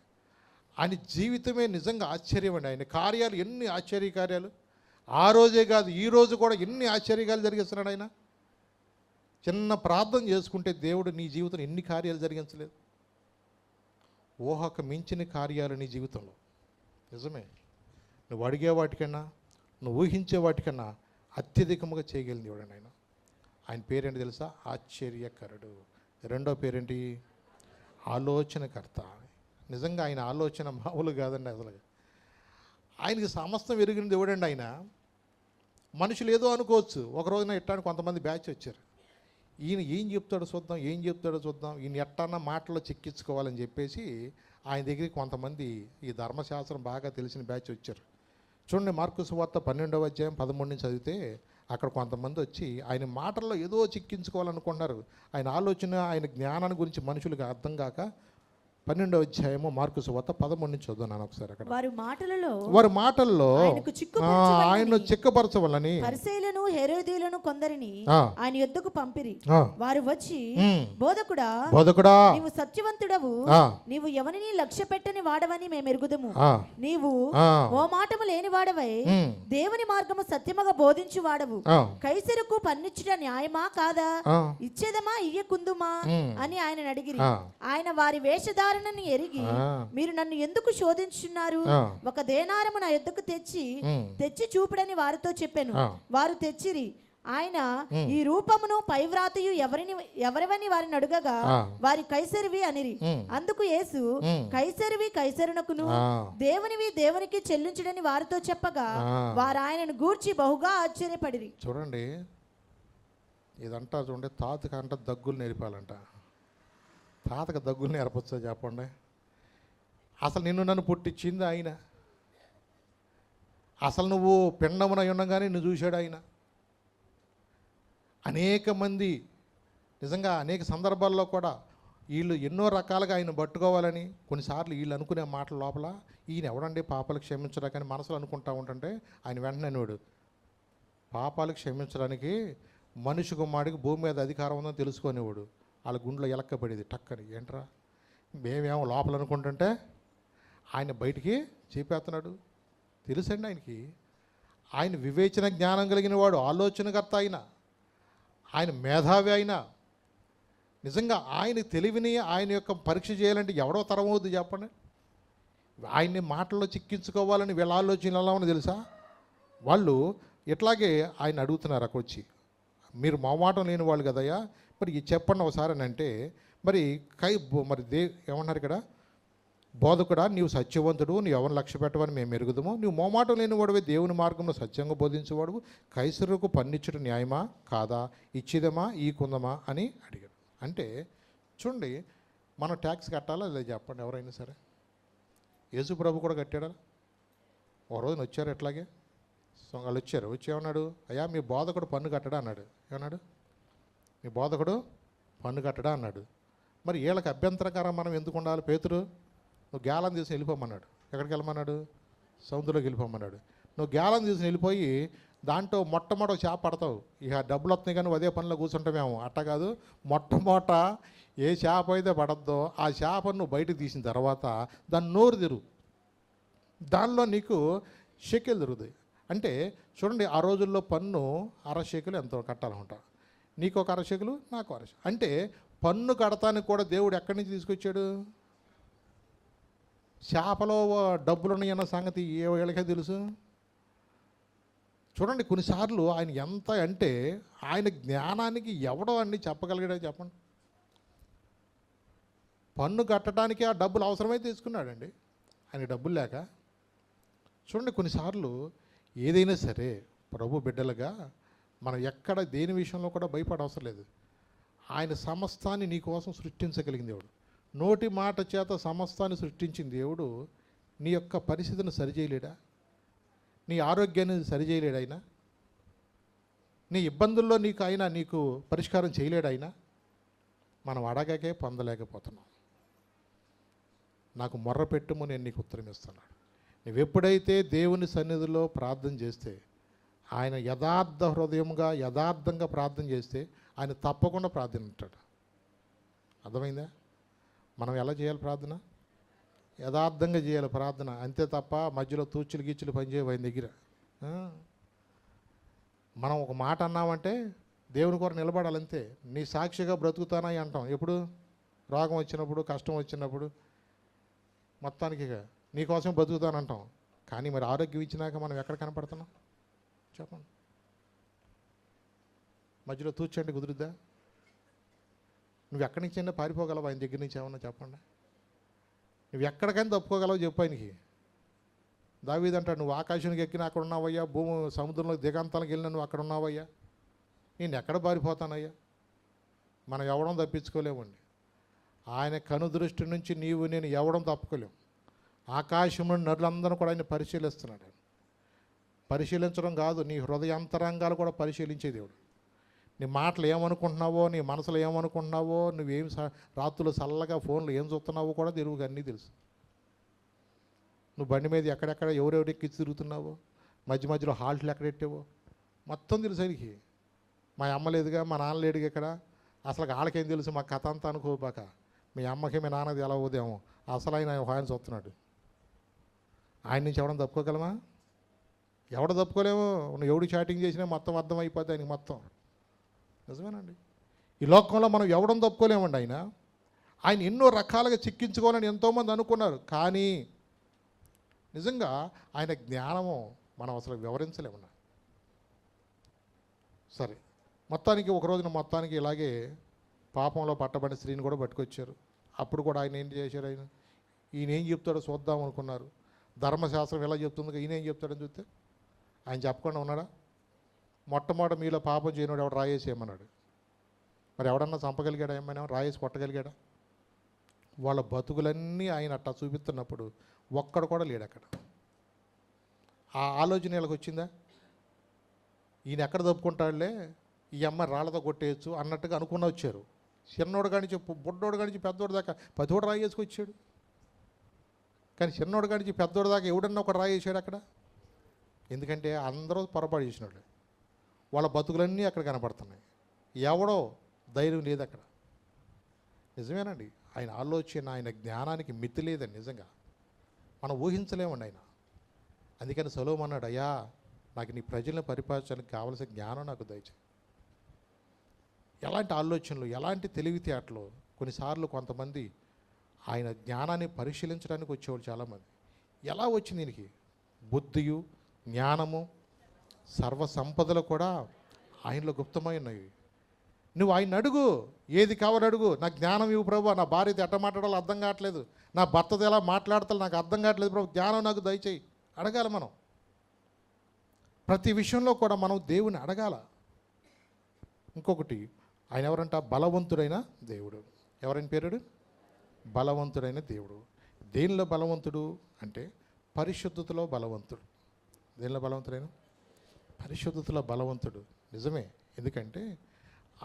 ఆయన జీవితమే నిజంగా ఆశ్చర్యం అండి. ఆయన కార్యాలు ఎన్ని ఆశ్చర్య కార్యాలు. ఆ రోజే కాదు, ఈ రోజు కూడా ఎన్ని ఆశ్చర్యకాలు జరిగిస్తున్నాడు ఆయన. చిన్న ప్రార్థన చేసుకుంటే దేవుడు నీ జీవితంలో ఎన్ని కార్యాలు జరిగించలేదు. ఊహకు మించిన కార్యాలు నీ జీవితంలో. నిజమే. నువ్వు అడిగే వాటికన్నా, నువ్వు ఊహించే వాటికన్నా అత్యధికముగా చేయగలిగిన దేవుడు ఆయన. ఆయన పేరేంటి తెలుసా? ఆశ్చర్యకరుడు. రెండో పేరేంటి? ఆలోచనకర్త. నిజంగా ఆయన ఆలోచన మామూలు కాదండి. అసలు ఆయనకి సమస్తం ఎరిగిన దేవుడండి ఆయన. మనుషులు ఏదో అనుకోవచ్చు. ఒక రోజున ఎట్టాను కొంతమంది బ్యాచ్ వచ్చారు. ఈయన ఏం చెప్తాడో చూద్దాం, ఈయన ఎట్టన్నా మాటల్లో చిక్కించుకోవాలని చెప్పేసి ఆయన దగ్గరికి కొంతమంది ఈ ధర్మశాస్త్రం బాగా తెలిసిన బ్యాచ్ వచ్చారు. చూడండి, మార్కు సువార్త 12వ అధ్యాయం 13 నుంచి చదివితే అక్కడ కొంతమంది వచ్చి ఆయన మాటల్లో ఏదో చిక్కించుకోవాలనుకున్నారు. ఆయన ఆలోచన, ఆయన జ్ఞానాన్ని గురించి మనుషులకు అర్థం కాక 12వ అధ్యాయము మార్కు సువార్త 13 నుంచి చదువున్నాను ఒకసారి. అక్కడ వారి మాటల్లో ఆయన చిక్కపరచవలని పరిసయ్యులను హేరోదీయులను కొందరిని ఆయన యొద్దకు పంపిరి. వారు వచ్చి, బోధకుడా నీవు సత్యవంతుడవు, నీవు ఎవరిని లక్ష్య పెట్టని వాడవని మేము ఎరుగుదము. నీవు ఓ మాటము లేని వాడవై దేవుని మార్గము సత్యముగా బోధించు వాడవు. కైసరుకు పన్నిచ్చుట న్యాయమా కాదా, ఇచ్చేదమా ఇయ్యకుందుమా అని ఆయన అడిగిరి. ఆయన వారి వేషధార ఎరిగి, మీరు నన్ను ఎందుకు శోధించున్నారు? ఒక దేనారము నా యొద్దకు తెచ్చి చూపుడని వారితో చెప్పాను. వారు తెచ్చిరి. ఆయన ఈ రూపమును పైవ్రాతయు ఎవరివని వారిని అడుగగా వారి కైసరివి అనిరి. అందుకు యేసు, కైసరివి కైసరునకును, దేవునివి దేవునికి చెల్లించుడని వారితో చెప్పగా వారు ఆయనను గూర్చి బహుగా ఆశ్చర్యపడిరి. చూడండి, ఇదంటా చూడండి, తాతకంట దగ్గులు నేర్పాలంట. తాతకు దగ్గులు నేర్పచ్చా చెప్పండి? అసలు నిన్ను నన్ను పుట్టించింది ఆయన. అసలు నువ్వు పిండమున ఉండగానే నిన్ను చూశాడు ఆయన. అనేక మంది నిజంగా అనేక సందర్భాల్లో కూడా వీళ్ళు ఎన్నో రకాలుగా ఆయన పట్టుకోవాలని కొన్నిసార్లు వీళ్ళు అనుకునే మాటల లోపల ఈయన ఎవడండి పాపాలు క్షమించడానికని మనసులో అనుకుంటా ఉంటుంటే ఆయన వెంటనే వాడు పాపాలు క్షమించడానికి మనిషి కుమారుడికి భూమి మీద అధికారం ఉందని తెలుసుకునేవాడు. వాళ్ళ గుండెలో ఎలక్కబడేది టక్కని. ఏంట్రా మేమేమో లోపల అనుకుంటుంటే ఆయన బయటికి చెప్పేస్తున్నాడు. తెలుసండి ఆయనకి. ఆయన వివేచన జ్ఞానం కలిగిన వాడు, ఆలోచనకర్త ఆయన మేధావి అయినా. నిజంగా ఆయన తెలివిని ఆయన యొక్క పరీక్ష చేయాలంటే ఎవడో తరం అవుద్ది చెప్పండి? ఆయన్ని మాటల్లో చిక్కించుకోవాలని వీళ్ళ ఆలోచనలు ఎలా ఉన్నది తెలుసా? వాళ్ళు ఇట్లాగే ఆయన అడుగుతున్నారు అక్కడ వచ్చి, మీరు మొహమాటం లేని వాళ్ళు కదయ్యా, మరి చెప్పండి ఒకసారి అని అంటే, మరి ఏమన్నారు ఇక్కడ? బోధకుడా నీవు సత్యవంతుడు, నీవు ఎవరిని లక్ష్య పెట్టవని మేము ఎరుగుదాము. నువ్వు మొహమాటం లేని వాడివే, దేవుని మార్గంలో సత్యంగా బోధించేవాడు. కైసరుకు పన్నిచ్చుట న్యాయమా కాదా, ఇచ్చిదమా ఈకుందమా అని అడిగాడు. అంటే చూడండి, మనం ట్యాక్స్ కట్టాలా లేదా చెప్పండి ఎవరైనా సరే? యేసు ప్రభు కూడా కట్టాడా? ఒక రోజున వచ్చారు ఎట్లాగే వాళ్ళు వచ్చి ఏమన్నాడు? అయ్యా మీ బోధకుడు పన్ను కట్టడా అన్నాడు. ఏమన్నాడు? మీ బోధకుడు పన్ను కట్టడా అన్నాడు. మరి వీళ్ళకి అభ్యంతరకరం మనం ఎందుకు ఉండాలి? పేతురు నువ్వు గ్యాలం తీసుకుని వెళ్ళిపోమన్నాడు. ఎక్కడికి వెళ్ళమన్నాడు? సముద్రంలోకి వెళ్ళిపోమన్నాడు. నువ్వు గ్యాలం తీసుకుని వెళ్ళిపోయి దాంట్లో మొట్టమొదటి చేప పడతావు, ఇక డబ్బులు వస్తున్నాయి కానీ అదే పనిలో కూర్చుంటామేమో. అట్ట కాదు, మొట్టమొదట ఏ చేప అయితే పడద్దో ఆ చేపను నువ్వు బయటకు తీసిన తర్వాత దాన్ని నోరు తెరువు, దానిలో నీకు షెకెల్ దొరుకుతాయి. అంటే చూడండి, ఆ రోజుల్లో పన్ను అరశేకులు ఎంతో కట్టాలన్నమాట. నీకు ఒక అరశేకులు, నాకు అరశేకులు. అంటే పన్ను కడతానికి కూడా దేవుడు ఎక్కడి నుంచి తీసుకొచ్చాడు? చేపలో డబ్బులు ఉన్నాయన్న సంగతి ఏ వీళ్ళకే తెలుసు? చూడండి, కొన్నిసార్లు ఆయన ఎంత అంటే ఆయన జ్ఞానానికి ఎవడో అన్ని చెప్పగలిగాడో చెప్పండి. పన్ను కట్టడానికి ఆ డబ్బులు అవసరమైతే తీసుకున్నాడండి, ఆయన డబ్బులు లేక. చూడండి, కొన్నిసార్లు ఏదైనా సరే ప్రభు బిడ్డలుగా మనం ఎక్కడ దేని విషయంలో కూడా భయపడవసరం లేదు. ఆయన సమస్తాన్ని నీ కోసం సృష్టించగలిగిన దేవుడు. నోటి మాట చేత సమస్తాన్ని సృష్టించిన దేవుడు నీ యొక్క పరిస్థితిని సరిచేయలేడా? నీ ఆరోగ్యాన్ని సరిచేయలేడు ఆయన? నీ ఇబ్బందుల్లో నీకు పరిష్కారం చేయలేడు ఆయన? మనం అడగకే పొందలేకపోతున్నాం. నాకు మొర్ర పెట్టుము, నేను నీకు ఉత్తరం ఇస్తున్నాడు. నువ్వు ఎప్పుడైతే దేవుని సన్నిధిలో ప్రార్థన చేస్తే, ఆయన యథార్థ హృదయంగా యథార్థంగా ప్రార్థన చేస్తే ఆయన తప్పకుండా ప్రార్థన ఉంటాడు. అర్థమైందా? మనం ఎలా చేయాలి ప్రార్థన? యథార్థంగా చేయాలి ప్రార్థన, అంతే తప్ప మధ్యలో తూచులు గీచులు పనిచేయవు ఆయన దగ్గర. మనం ఒక మాట అన్నామంటే దేవుని కొరకు నిలబడాలి అంతే. నీ సాక్షిగా బ్రతుకుతానా అంటాం ఎప్పుడు? రోగం వచ్చినప్పుడు, కష్టం వచ్చినప్పుడు, మొత్తానికి నీకోసం బతుకుతానంటాం. కానీ మరి ఆరోగ్యం ఇచ్చినాక మనం ఎక్కడ కనపడుతున్నాం చెప్పండి? మధ్యలో తూచండి కుదురుద్దా? నువ్వు ఎక్కడి నుంచి అయినా పారిపోగలవు ఆయన దగ్గర నుంచి? ఏమన్నా చెప్పండి. నువ్వు ఎక్కడికైనా తప్పుకోగలవు చెప్పు ఆయనకి. దావీదు అంటాడు, నువ్వు ఆకాశానికి ఎక్కిన అక్కడ ఉన్నావయ్యా, భూమి సముద్రంలో దిగంతాలకు వెళ్ళిన నువ్వు అక్కడ ఉన్నావయ్యా, నేను ఎక్కడ పారిపోతానయ్యా? మనం ఎవడం తప్పించుకోలేమండి. ఆయన కనుదృష్టి నుంచి నీవు నేను ఎవడం తప్పుకోలేము. ఆకాశంలో నరులందరూ కూడా ఆయన పరిశీలిస్తున్నాడు. పరిశీలించడం కాదు, నీ హృదయాంతరంగాలు కూడా పరిశీలించే దేవుడు. నీ మాటలు ఏమనుకుంటున్నావో, నీ మనసులో ఏమనుకుంటున్నావో, నువ్వేం రాత్రులు చల్లగా ఫోన్లో ఏం చూస్తున్నావో కూడా దేవుడికి అన్నీ తెలుసు. నువ్వు బండి మీద ఎక్కడెక్కడ ఎవరెవరెక్కి తిరుగుతున్నావో, మధ్య మధ్యలో హాల్ట్లు ఎక్కడెట్టావో మొత్తం తెలుసు ఆయనకి. మా అమ్మ లేదుగా, మా నాన్న లేడుగా ఇక్కడ, అసలు వాళ్ళకేం తెలుసు మా కథ అంతా అనుకోబాక. మీ అమ్మకి మీ నాన్నది ఎలా పోదేమో, అసలు ఆయన చూస్తున్నాడు. ఆయన నుంచి ఎవడం తప్పుకోగలమా? ఎవడ తప్పుకోలేము. నువ్వు ఎవడు చాటింగ్ చేసినా మొత్తం అర్థమైపోద్ది ఆయనకి మొత్తం. నిజమేనండి. ఈ లోకంలో మనం ఎవడం తప్పుకోలేమండి. ఆయన ఎన్నో రకాలుగా చిక్కించుకోవాలని ఎంతోమంది అనుకున్నారు, కానీ నిజంగా ఆయన జ్ఞానము మనం అసలు వివరించలేమన్నా. సరే, మొత్తానికి ఒక రోజున మొత్తానికి ఇలాగే పాపంలో పట్టబడిన స్త్రీని కూడా పట్టుకొచ్చారు. అప్పుడు కూడా ఆయన ఏం చేశారు? ఈయన ఏం చెప్తాడో చూద్దాం అనుకున్నారు. ధర్మశాస్త్రం ఎలా చెప్తుంది, ఈయన ఏం చెప్తాడని చూస్తే ఆయన చెప్పకుండా ఉన్నాడా? మొట్టమొదటి మీలో పాపం చేయనోడు ఎవడు రాయేసేయమన్నాడు. మరి ఎవడన్నా చంపగలిగాడా? ఏమైనా రాయేసి కొట్టగలిగాడా? వాళ్ళ బతుకులన్నీ ఆయన అట్టా చూపిస్తున్నప్పుడు ఒక్కడు కూడా లేడు అక్కడ. ఆ ఆలోచన వీళ్ళకి వచ్చిందా? ఈయన ఎక్కడ తప్పుకుంటాడులే, ఈ అమ్మ రాళ్ళతో కొట్టేయచ్చు అన్నట్టుగా అనుకున్న వచ్చారు. చిన్నోడు కానించి బుడ్డోడు కానించి పెద్దోడు దాకా 10 రాయేసుకొచ్చాడు. కానీ చిన్నోడు కానించి పెద్దోడు దాకా ఎవడన్నా ఒకటి రాయేసాడు అక్కడ. ఎందుకంటే అందరూ పొరపాటు చేసినాడు. వాళ్ళ బతుకులన్నీ అక్కడ కనపడుతున్నాయి. ఎవడో ధైర్యం లేదు అక్కడ. నిజమేనండి, ఆయన ఆలోచన, ఆయన జ్ఞానానికి మితి లేదండి. నిజంగా మనం ఊహించలేమండి ఆయన. అందుకని సొలొమోను అన్నాడు, అయ్యా నాకు నీ ప్రజలను పరిపాలించడానికి కావలసిన జ్ఞానం నాకు దయచేయి. ఎలాంటి ఆలోచనలు, ఎలాంటి తెలివితేటలు. కొన్నిసార్లు కొంతమంది ఆయన జ్ఞానాన్ని పరిశీలించడానికి వచ్చేవాళ్ళు చాలామంది. ఎలా వచ్చింది దీనికి? బుద్ధియు జ్ఞానము సర్వ సంపదలు కూడా ఆయనలో గుప్తమై ఉన్నాయి. నువ్వు ఆయన అడుగు, ఏది కావాలో అడుగు. నా జ్ఞానం ఇవ్వు ప్రభు, నా భార్యతో ఎట్ట మాట్లాడాలో అర్థం కావట్లేదు, నా భర్తతో ఎలా మాట్లాడతాలో నాకు అర్థం కావట్లేదు ప్రభు, జ్ఞానం నాకు దయచేయి అడగాలి. మనం ప్రతి విషయంలో కూడా మనం దేవుని అడగాల. ఇంకొకటి, ఆయన ఎవరంట? బలవంతుడైన దేవుడు. ఎవరైనా పేరుడు? బలవంతుడైన దేవుడు. దేనిలో బలవంతుడు అంటే పరిశుద్ధతలో బలవంతుడు. దేనిలో బలవంతుడైన? పరిశుద్ధతలో బలవంతుడు. నిజమే, ఎందుకంటే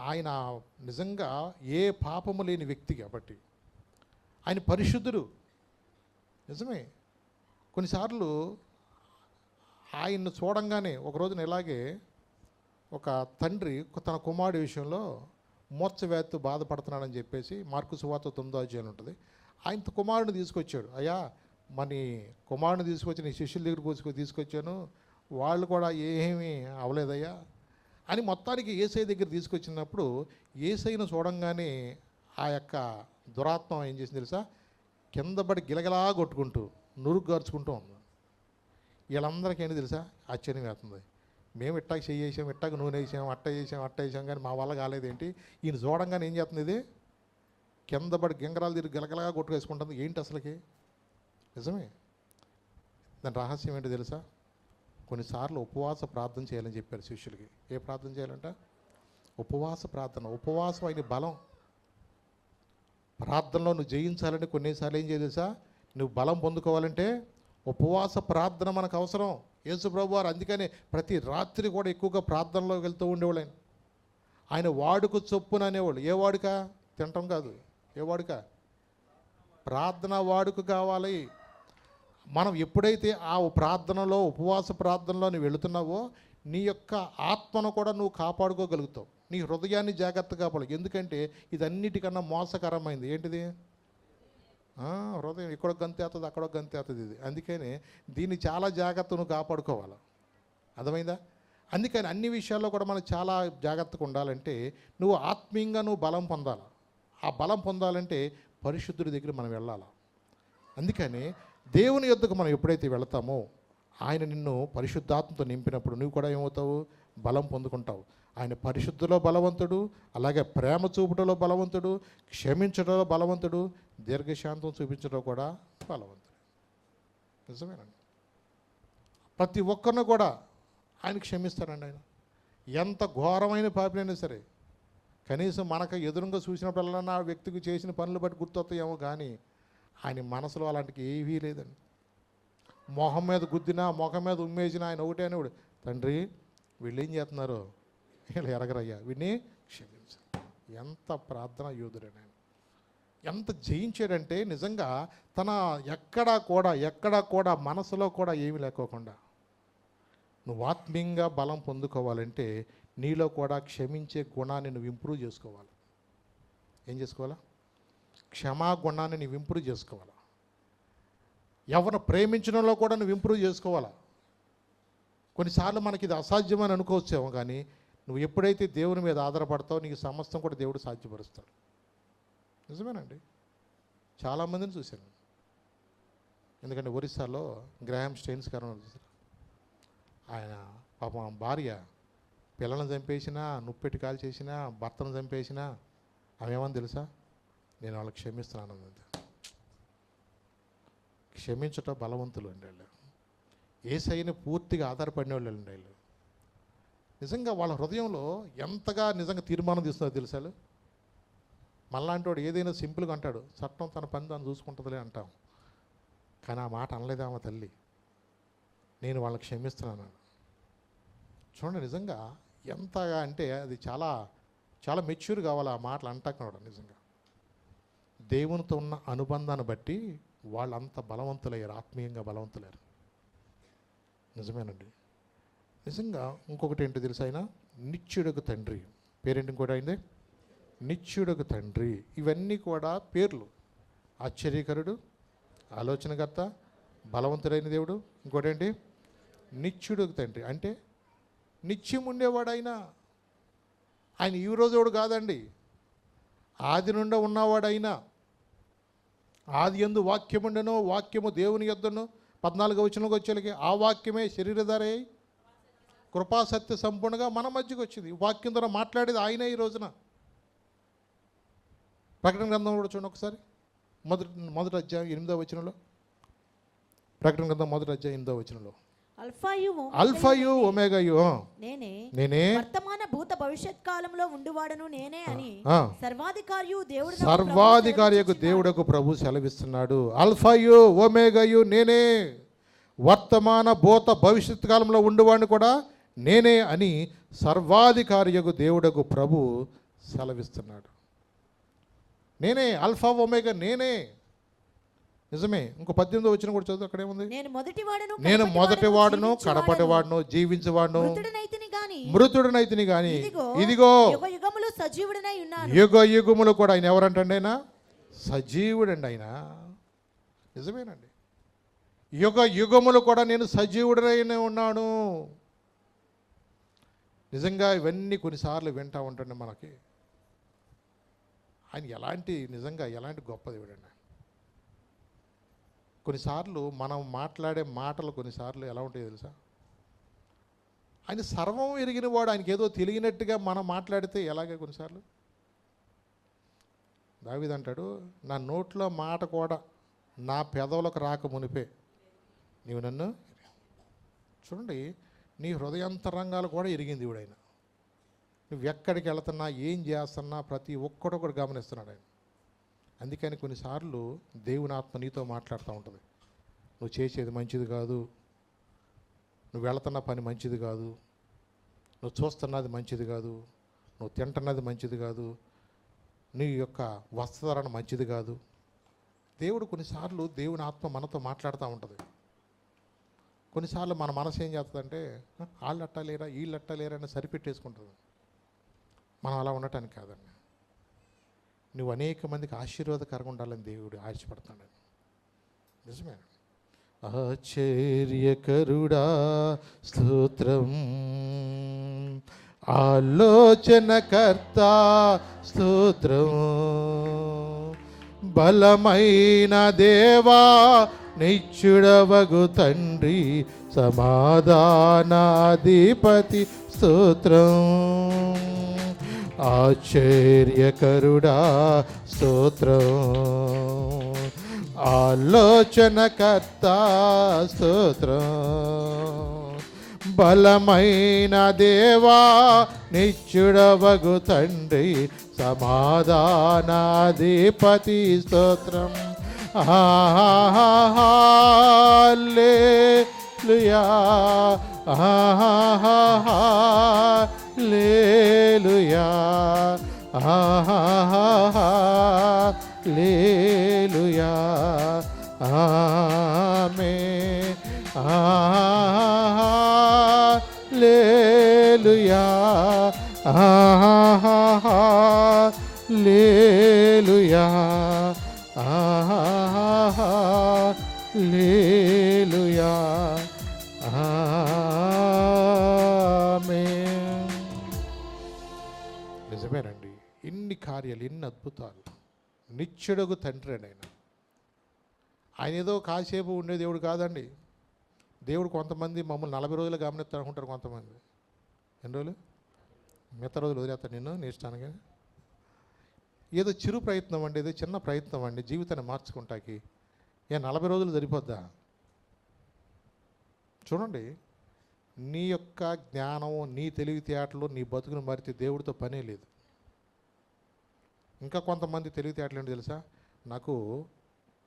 ఆయన నిజంగా ఏ పాపము లేని వ్యక్తి కాబట్టి ఆయన పరిశుద్ధుడు. నిజమే. కొన్నిసార్లు ఆయన్ని చూడంగానే ఒక రోజున ఇలాగే ఒక తండ్రి తన కుమారుడి విషయంలో మూర్ఛ వ్యాధితో బాధపడుతున్నాడని చెప్పేసి మార్కు సువార్త 9వ అధ్యాయం ఉంటుంది. ఆయన కుమారుడిని తీసుకొచ్చాడు. అయ్యా మన కుమారుడిని తీసుకొచ్చి నీ శిష్యుల దగ్గర తీసుకొచ్చాను, వాళ్ళు కూడా ఏమీ అవ్వలేదయ్యా అని మొత్తానికి యేసయ్య దగ్గర తీసుకొచ్చినప్పుడు యేసయ్యను చూడంగానే ఆ యొక్క దురాత్మ ఏం చేసింది తెలుసా, కింద పడి గిలగలా కొట్టుకుంటూ నురుగు గార్చుకుంటూ ఉంది. వీళ్ళందరికీ ఏంటి తెలుసా, ఆశ్చర్యం వేస్తుంది. మేము ఇట్టాకి చేసాం, ఇట్టాకి నూనె వేసాం, అట్ట వేసాం కానీ మా వల్ల కాలేదేంటి. ఈయన చూడంగానే ఏం చేస్తుంది, ఇది కింద పడి గింగరాలు తిరిగి గిలగలగా కొట్టుకేసుకుంటుంది. ఏంటి అసలుకి? నిజమే. దాని రహస్యం ఏంటి తెలుసా, కొన్నిసార్లు ఉపవాస ప్రార్థన చేయాలని చెప్పారు శిష్యులకి. ఏ ప్రార్థన చేయాలంట? ఉపవాస ప్రార్థన. ఉపవాసం అయిన బలం. ప్రార్థనలో నువ్వు జయించాలంటే కొన్నిసార్లు ఏం చేయాలి తెలుసా, నువ్వు బలం పొందుకోవాలంటే ఉపవాస ప్రార్థన మనకు అవసరం. యేసు ప్రభు వారు అందుకనే ప్రతి రాత్రి కూడా ఎక్కువగా ప్రార్థనలోకి వెళ్తూ ఉండేవాళ్ళు. ఆయన వాడుక చొప్పున అనేవాళ్ళు. ఏ వాడుక? తినటం కాదు. ఏ వాడుక? ప్రార్థన వాడుక కావాలి. మనం ఎప్పుడైతే ఆ ప్రార్థనలో ఉపవాస ప్రార్థనలో నువ్వు వెళుతున్నావో నీ యొక్క ఆత్మను కూడా నువ్వు కాపాడుకోగలుగుతావు. నీ హృదయాన్ని జాగ్రత్తగా కాపాడు. ఎందుకంటే ఇదన్నిటికన్నా మోసకరమైంది. ఏంటిది? హృదయం. ఇక్కడ గంతేస్తుంది, అక్కడ గంతేస్తుంది. ఇది అందుకని దీన్ని చాలా జాగ్రత్త నువ్వు కాపాడుకోవాలి. అర్థమైందా? అందుకని అన్ని విషయాల్లో కూడా మనం చాలా జాగ్రత్తగా ఉండాలంటే నువ్వు ఆత్మీయంగా నువ్వు బలం పొందాలి. ఆ బలం పొందాలంటే పరిశుద్ధుడి దగ్గర మనం వెళ్ళాలి. అందుకని దేవుని యొద్దకు మనం ఎప్పుడైతే వెళతామో ఆయన నిన్ను పరిశుద్ధాత్మతో నింపినప్పుడు నువ్వు కూడా ఏమవుతావు? బలం పొందుకుంటావు. ఆయన పరిశుద్ధిలో బలవంతుడు, అలాగే ప్రేమ చూపుటలో బలవంతుడు, క్షమించడంలో బలవంతుడు, దీర్ఘశాంతం చూపించడం కూడా బలవంతుడు. నిజమేనండి. ప్రతి ఒక్కరిని కూడా ఆయన క్షమిస్తారండి. ఆయన ఎంత ఘోరమైన పాపినైనా సరే కనీసం మనకు ఎదురుగా చూసినప్పుడల్లా ఆ వ్యక్తికి చేసిన పనులు బట్టి గుర్తొస్తాయేమో కానీ ఆయన మనసులో అలాంటివి ఏవీ లేదండి. మొహం మీద గుద్దినా, మొహం మీద ఉమ్మేసినా ఆయన ఒకటే అనేవాడు, తండ్రి వీళ్ళు ఏం చేస్తున్నారు, వీళ్ళు ఎరగరయ్యా, వీడిని క్షమించాలి. ఎంత ప్రార్థన యోధుడని ఆయన ఎంత జయించాడంటే నిజంగా తన ఎక్కడా కూడా మనసులో కూడా ఏమీ లేకోకుండా నువ్వు ఆత్మీయంగా బలం పొందుకోవాలంటే నీలో కూడా క్షమించే గుణాన్ని నువ్వు ఇంప్రూవ్ చేసుకోవాలి. ఏం చేసుకోవాలా? క్షమా గుణాన్ని నువ్వు ఇంప్రూవ్ చేసుకోవాలా. ఎవరిని ప్రేమించడంలో కూడా నువ్వు ఇంప్రూవ్ చేసుకోవాలా. కొన్నిసార్లు మనకి ఇది అసాధ్యమని అనుకోవచ్చేమో కానీ నువ్వు ఎప్పుడైతే దేవుని మీద ఆధారపడతావో నీకు సమస్తం కూడా దేవుడు సాధ్యపరుస్తాడు. నిజమేనండి. చాలామందిని చూశాను. ఎందుకంటే ఒరిస్సాలో గ్రాహం స్టెయిన్స్ గారు చూసారు. ఆయన పాపం భార్య పిల్లలను చంపేసినా, నుప్పెట్టి కాల్ చేసినా, భర్తను చంపేసినా ఆమెమని తెలుసా, నేను వాళ్ళకి క్షమిస్తున్నాను అంతే. క్షమించటం బలవంతులు అండి వాళ్ళు. యేసయ్యని పూర్తిగా ఆధారపడిన వాళ్ళు అండి వాళ్ళు. నిజంగా వాళ్ళ హృదయంలో ఎంతగా నిజంగా తీర్మానం తీస్తుందో తెలుసా. మళ్ళాంటి వాడు ఏదైనా సింపుల్గా అంటాడు, చట్టం తన పని దాన్ని చూసుకుంటుందిలే అంటాం. కానీ ఆ మాట అనలేదామా తల్లి, నేను వాళ్ళకి క్షమిస్తున్నాను. చూడండి నిజంగా ఎంతగా అంటే అది చాలా చాలా మెచ్యూర్ కావాలి ఆ మాటలు అంటాకూడా. నిజంగా దేవునితో ఉన్న అనుబంధాన్ని బట్టి వాళ్ళు అంత బలవంతులయ్యారు, ఆత్మీయంగా బలవంతులయ్యారు. నిజమేనండి. నిజంగా ఇంకొకటి ఏంటో తెలుసు, ఆయన నిత్యుడకు తండ్రి. పేరేంటి ఇంకోటి అయింది, నిత్యుడకు తండ్రి. ఇవన్నీ కూడా పేర్లు. ఆశ్చర్యకరుడు, ఆలోచనకర్త, బలవంతుడైన దేవుడు. ఇంకోటి ఏంటి, నిత్యుడకు తండ్రి. అంటే నిత్యం ఉండేవాడు ఆయన. ఆయన ఈ రోజువాడు కాదండి, ఆది నుండి ఉన్నవాడు ఆయన. ఆది యందు వాక్యం ఉండెను, వాక్యము దేవుని యొద్దను. 14వ వచనంలోకి వచ్చేలకి ఆ వాక్యమే శరీరధారి అయి కృపాసత్య సంపూర్ణంగా మన మధ్యకి వచ్చింది. వాక్యం ద్వారా మాట్లాడేది ఆయనే. ఈ రోజున ప్రకటన గ్రంథం కూడా చూడండి ఒకసారి, మొదటి అధ్యాయం 8వ వచనంలో. ప్రకటన గ్రంథం 1వ అధ్యాయం 8వ వచనంలో, అల్ఫాయు ఒమేగాయు నేనే వర్తమాన భూత భవిష్యత్ కాలంలో ఉండువాడను నేనే అని సర్వాధికారియకు దేవుడకు ప్రభు సెలవిస్తున్నాడు. అల్ఫాయు ఒమేగాయు నేనే, వర్తమాన భూత భవిష్యత్ కాలంలో ఉండువాడిని కూడా నేనే అని సర్వాధికారియకు దేవుడకు ప్రభు సెలవిస్తున్నాడు. నేనే అల్ఫా ఒమేగా, నేనే. నిజమే. ఇంకో 18వ వచనం కూడా చదువు, అక్కడేముంది? నేను మొదటి వాడును కడపటి వాడును జీవించువాడును మృతుడనైతిని గాని ఇదిగో యుగములు సజీవుడనై ఉన్నాను. యుగ యుగములు కూడా ఆయన ఎవరంటండి? ఆయన సజీవుడండి. ఆయన నిజమేనండి. యుగ యుగములు కూడా నేను సజీవుడనై ఉన్నాను. నిజంగా ఇవన్నీ కొన్నిసార్లు వింటూ ఉంటాండి మనకి. ఆయన నిజంగా ఎలాంటి గొప్ప దేవుడండి. కొన్నిసార్లు మనం మాట్లాడే మాటలు కొన్నిసార్లు ఎలా ఉంటాయో తెలుసా? ఆయన సర్వం ఎరిగిన వాడు, ఆయనకి ఏదో తెలియనట్టుగా మనం మాట్లాడితే ఎలాగే కొన్నిసార్లు. దావీదు అంటాడు, నా నోట్లో మాట కూడా నా పెదవులకు రాక మునిపే నీవు నన్ను. చూడండి, నీ హృదయాంతరంగాలు కూడా ఎరిగింది దేవుడు. ఆయన నువ్వు ఎక్కడికి వెళుతున్నా, ఏం చేస్తున్నా ప్రతి ఒక్కడు కూడా గమనిస్తున్నాడు ఆయన. అందుకని కొన్నిసార్లు దేవుని ఆత్మ నీతో మాట్లాడుతూ ఉంటుంది. నువ్వు చేసేది మంచిది కాదు, నువ్వు వెళుతున్న పని మంచిది కాదు, నువ్వు చూస్తున్నది మంచిది కాదు, నువ్వు తింటున్నది మంచిది కాదు, నీ యొక్క వస్త్రధారణ మంచిది కాదు. దేవుడు కొన్నిసార్లు దేవుని ఆత్మ మనతో మాట్లాడుతూ ఉంటుంది. కొన్నిసార్లు మన మనసు ఏం చేస్తుందంటే, వాళ్ళు అట్టలేరా వీళ్ళు అట్టలేరా అని సరిపెట్టేసుకుంటుంది. మనం అలా ఉండటానికి కాదండి. నువ్వు అనేక మందికి ఆశీర్వాదకరంగా ఉండాలని దేవుడు ఆశపడతాడు. నిజమే. ఆశ్చర్యకరుడా స్తోత్రం, ఆలోచనకర్త స్తోత్రం, బలమైన దేవా నిత్యుడవగు తండ్రి సమాధానాధిపతి స్తోత్రం, ఆశ్చర్యకరుడా స్తోత్రం, ఆలోచనకర్త స్తోత్రం, బలమైన దేవా నిత్యుడవగు తండ్రి సమాధానాధిపతి స్తోత్రం. హల్లెలూయా, హల్లెలూయా, హల్లెలూయా, ఆమేన్, హల్లెలూయా, హల్లెలూయా, హల్లెలూయా, ఆమేన్. నిజమేనండి. ఇన్ని కార్యాలు, ఇన్ని అద్భుతాలు. నిత్యుడగు తండ్రి అని ఆయన ఏదో కాసేపు ఉండే దేవుడు కాదండి. దేవుడు కొంతమంది మమ్మల్ని 40 రోజులు గమనిస్తారు అనుకుంటారు. కొంతమంది ఎన్ని రోజులు, మిగతా రోజులు వదిలేస్తాను నిన్ను నీ ఇష్టానికి. ఏదో చిరు ప్రయత్నం అండి, ఏదో చిన్న ప్రయత్నం అండి జీవితాన్ని మార్చుకుంటాకి. 40 రోజులు సరిపోద్దా? చూడండి, నీ యొక్క జ్ఞానం, నీ తెలివితేటలు, నీ బతుకును మారితే దేవుడితో పనే లేదు. ఇంకా కొంతమంది తెలివితేటలు ఏంటి తెలుసా? నాకు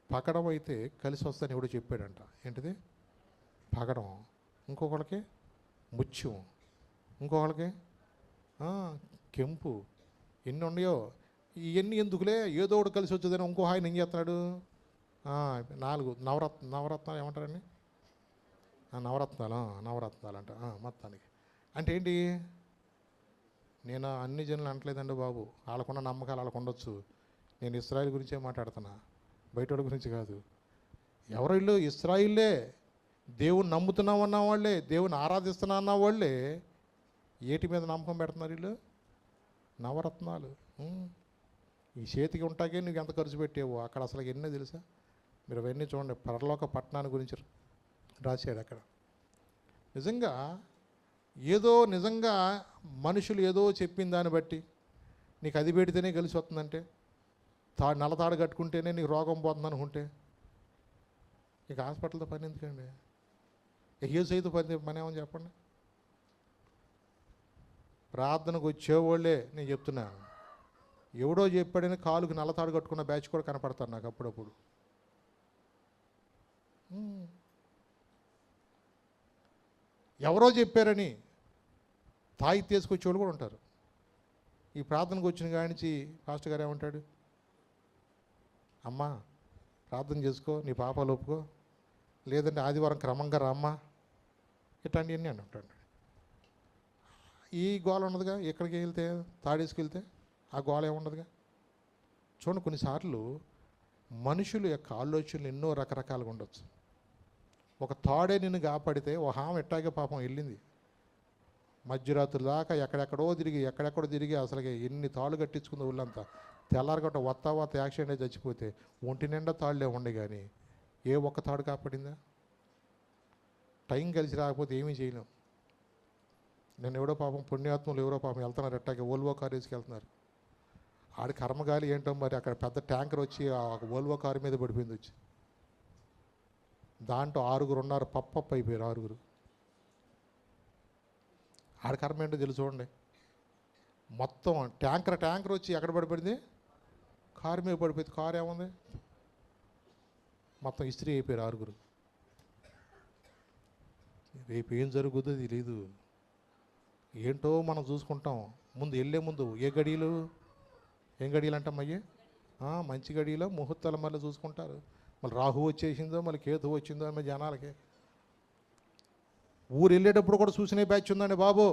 పకడం అయితే కలిసి వస్తాను ఎవడో చెప్పాడంట. ఏంటిది? పగడం. ఇంకొకళ్ళకి ముత్యం, ఇంకొకళ్ళకి కెంపు. ఎన్ని ఉన్నాయో ఇవన్నీ ఎందుకులే, ఏదో ఒకటి కలిసి వచ్చేదని ఇంకో ఆయన ఏం చేస్తున్నాడు? 4 నవరత్నాలు ఏమంటారండి? నవరత్నాలు అంట మొత్తానికి. అంటే ఏంటి? నేను అన్ని జనులు అంటలేదండి బాబు, వాళ్ళకున్న నమ్మకాలు వాళ్ళకు ఉండొచ్చు. నేను ఇస్రాయిల్ గురించే మాట్లాడుతున్నా, బయట వాళ్ళ గురించి కాదు. ఎవరు వీళ్ళు? ఇస్రాయిల్లే. దేవుని నమ్ముతున్నామన్న వాళ్ళే, దేవుని ఆరాధిస్తున్నా అన్న వాళ్ళే ఏటి మీద నమ్మకం పెడుతున్నారు వీళ్ళు? నవరత్నాలు. ఈ చేతికి ఉంటాకే నువ్వు ఎంత ఖర్చు పెట్టేవో అక్కడ అసలు ఎన్నో తెలుసా? మీరు అవన్నీ చూడండి. పరలోక పట్టణాన్ని గురించి రాశాడు అక్కడ. నిజంగా మనుషులు ఏదో చెప్పిన దాన్ని బట్టి నీకు అది పెడితేనే కలిసి వస్తుందంటే, నల్లతాడు కట్టుకుంటేనే నీకు రోగం పోతుంది అనుకుంటే ఇక హాస్పిటల్తో పని ఎందుకండి? ఏసైతే పని ఏమని చెప్పండి. ప్రార్థనకు వచ్చేవాళ్ళే నేను చెప్తున్నా, ఎవడో చెప్పాడని కాలుకి నల్లతాడు కట్టుకున్న బ్యాచ్ కూడా కనపడతారు నాకు అప్పుడప్పుడు. ఎవరో చెప్పారని తాయి తీసుకొచ్చేవాళ్ళు కూడా ఉంటారు. ఈ ప్రార్థనకు వచ్చిన కాడి నుంచి పాస్టర్ గారు ఏమంటాడు? అమ్మా ప్రార్థన చేసుకో, నీ పాపాలు ఒప్పుకో, లేదంటే ఆదివారం క్రమంగా రామ్మా, ఇట్లాంటివన్నీ అని ఉంటాడు. ఈ గోల ఉండదుగా. ఎక్కడికి వెళ్తే తాడేసుకెళ్తే ఆ గోల ఏముండదుగా. చూడండి, కొన్నిసార్లు మనుషుల యొక్క ఆలోచనలు ఎన్నో రకరకాలుగా ఉండొచ్చు. ఒక తాడే నిన్ను కాపాడితే ఒక హామ ఎట్టాగే పాపం వెళ్ళింది మధ్యరాత్రి దాకా ఎక్కడెక్కడో తిరిగి అసలు ఎన్ని తాళ్ళు కట్టించుకుంది ఊళ్ళంతా. తెల్లారగట్ట వత్త యాక్సిడెంట్ చచ్చిపోతే ఒంటి నిండా తాళ్ళే ఉండే, కానీ ఏ ఒక్క తాడు కాపాడిందా? టైం కలిసి రాకపోతే ఏమీ చేయలేం. నేను ఎవడో పాపం పుణ్యాత్ములు ఎవరో పాపం వెళ్తున్నారు, ఎట్టాగే ఓల్వో కారు వేసుకెళ్తున్నారు. ఆడి కర్మగాలి ఏంటో మరి, అక్కడ పెద్ద ట్యాంకర్ వచ్చి ఆ ఓల్వో కారు మీద పడిపోయింది. వచ్చి దాంట్లో 6 ఉన్నారు, పప్ప అయిపోయారు 6. ఆడి కర్మ ఏంటో తెలుసు చూడండి. మొత్తం ట్యాంకర్ వచ్చి ఎక్కడ పడిపోయింది? కారు మీద పడిపోయింది. కారు ఏముంది, మొత్తం ఇస్త్రీ అయిపోయారు 6. రేపు ఏం జరుగుతుందో తెలియదు. ఏంటో మనం చూసుకుంటాం. వెళ్ళే ముందు ఏం గడియలు అంటాం అయ్యే, మంచి గడియలో ముహూర్తాలు మళ్ళీ చూసుకుంటారు. మళ్ళీ రాహు వచ్చేసిందో మళ్ళీ కేతు వచ్చిందో అని జనాలకి. ఊరు వెళ్ళేటప్పుడు కూడా చూసిన బ్యాచ్ ఉందండి బాబు.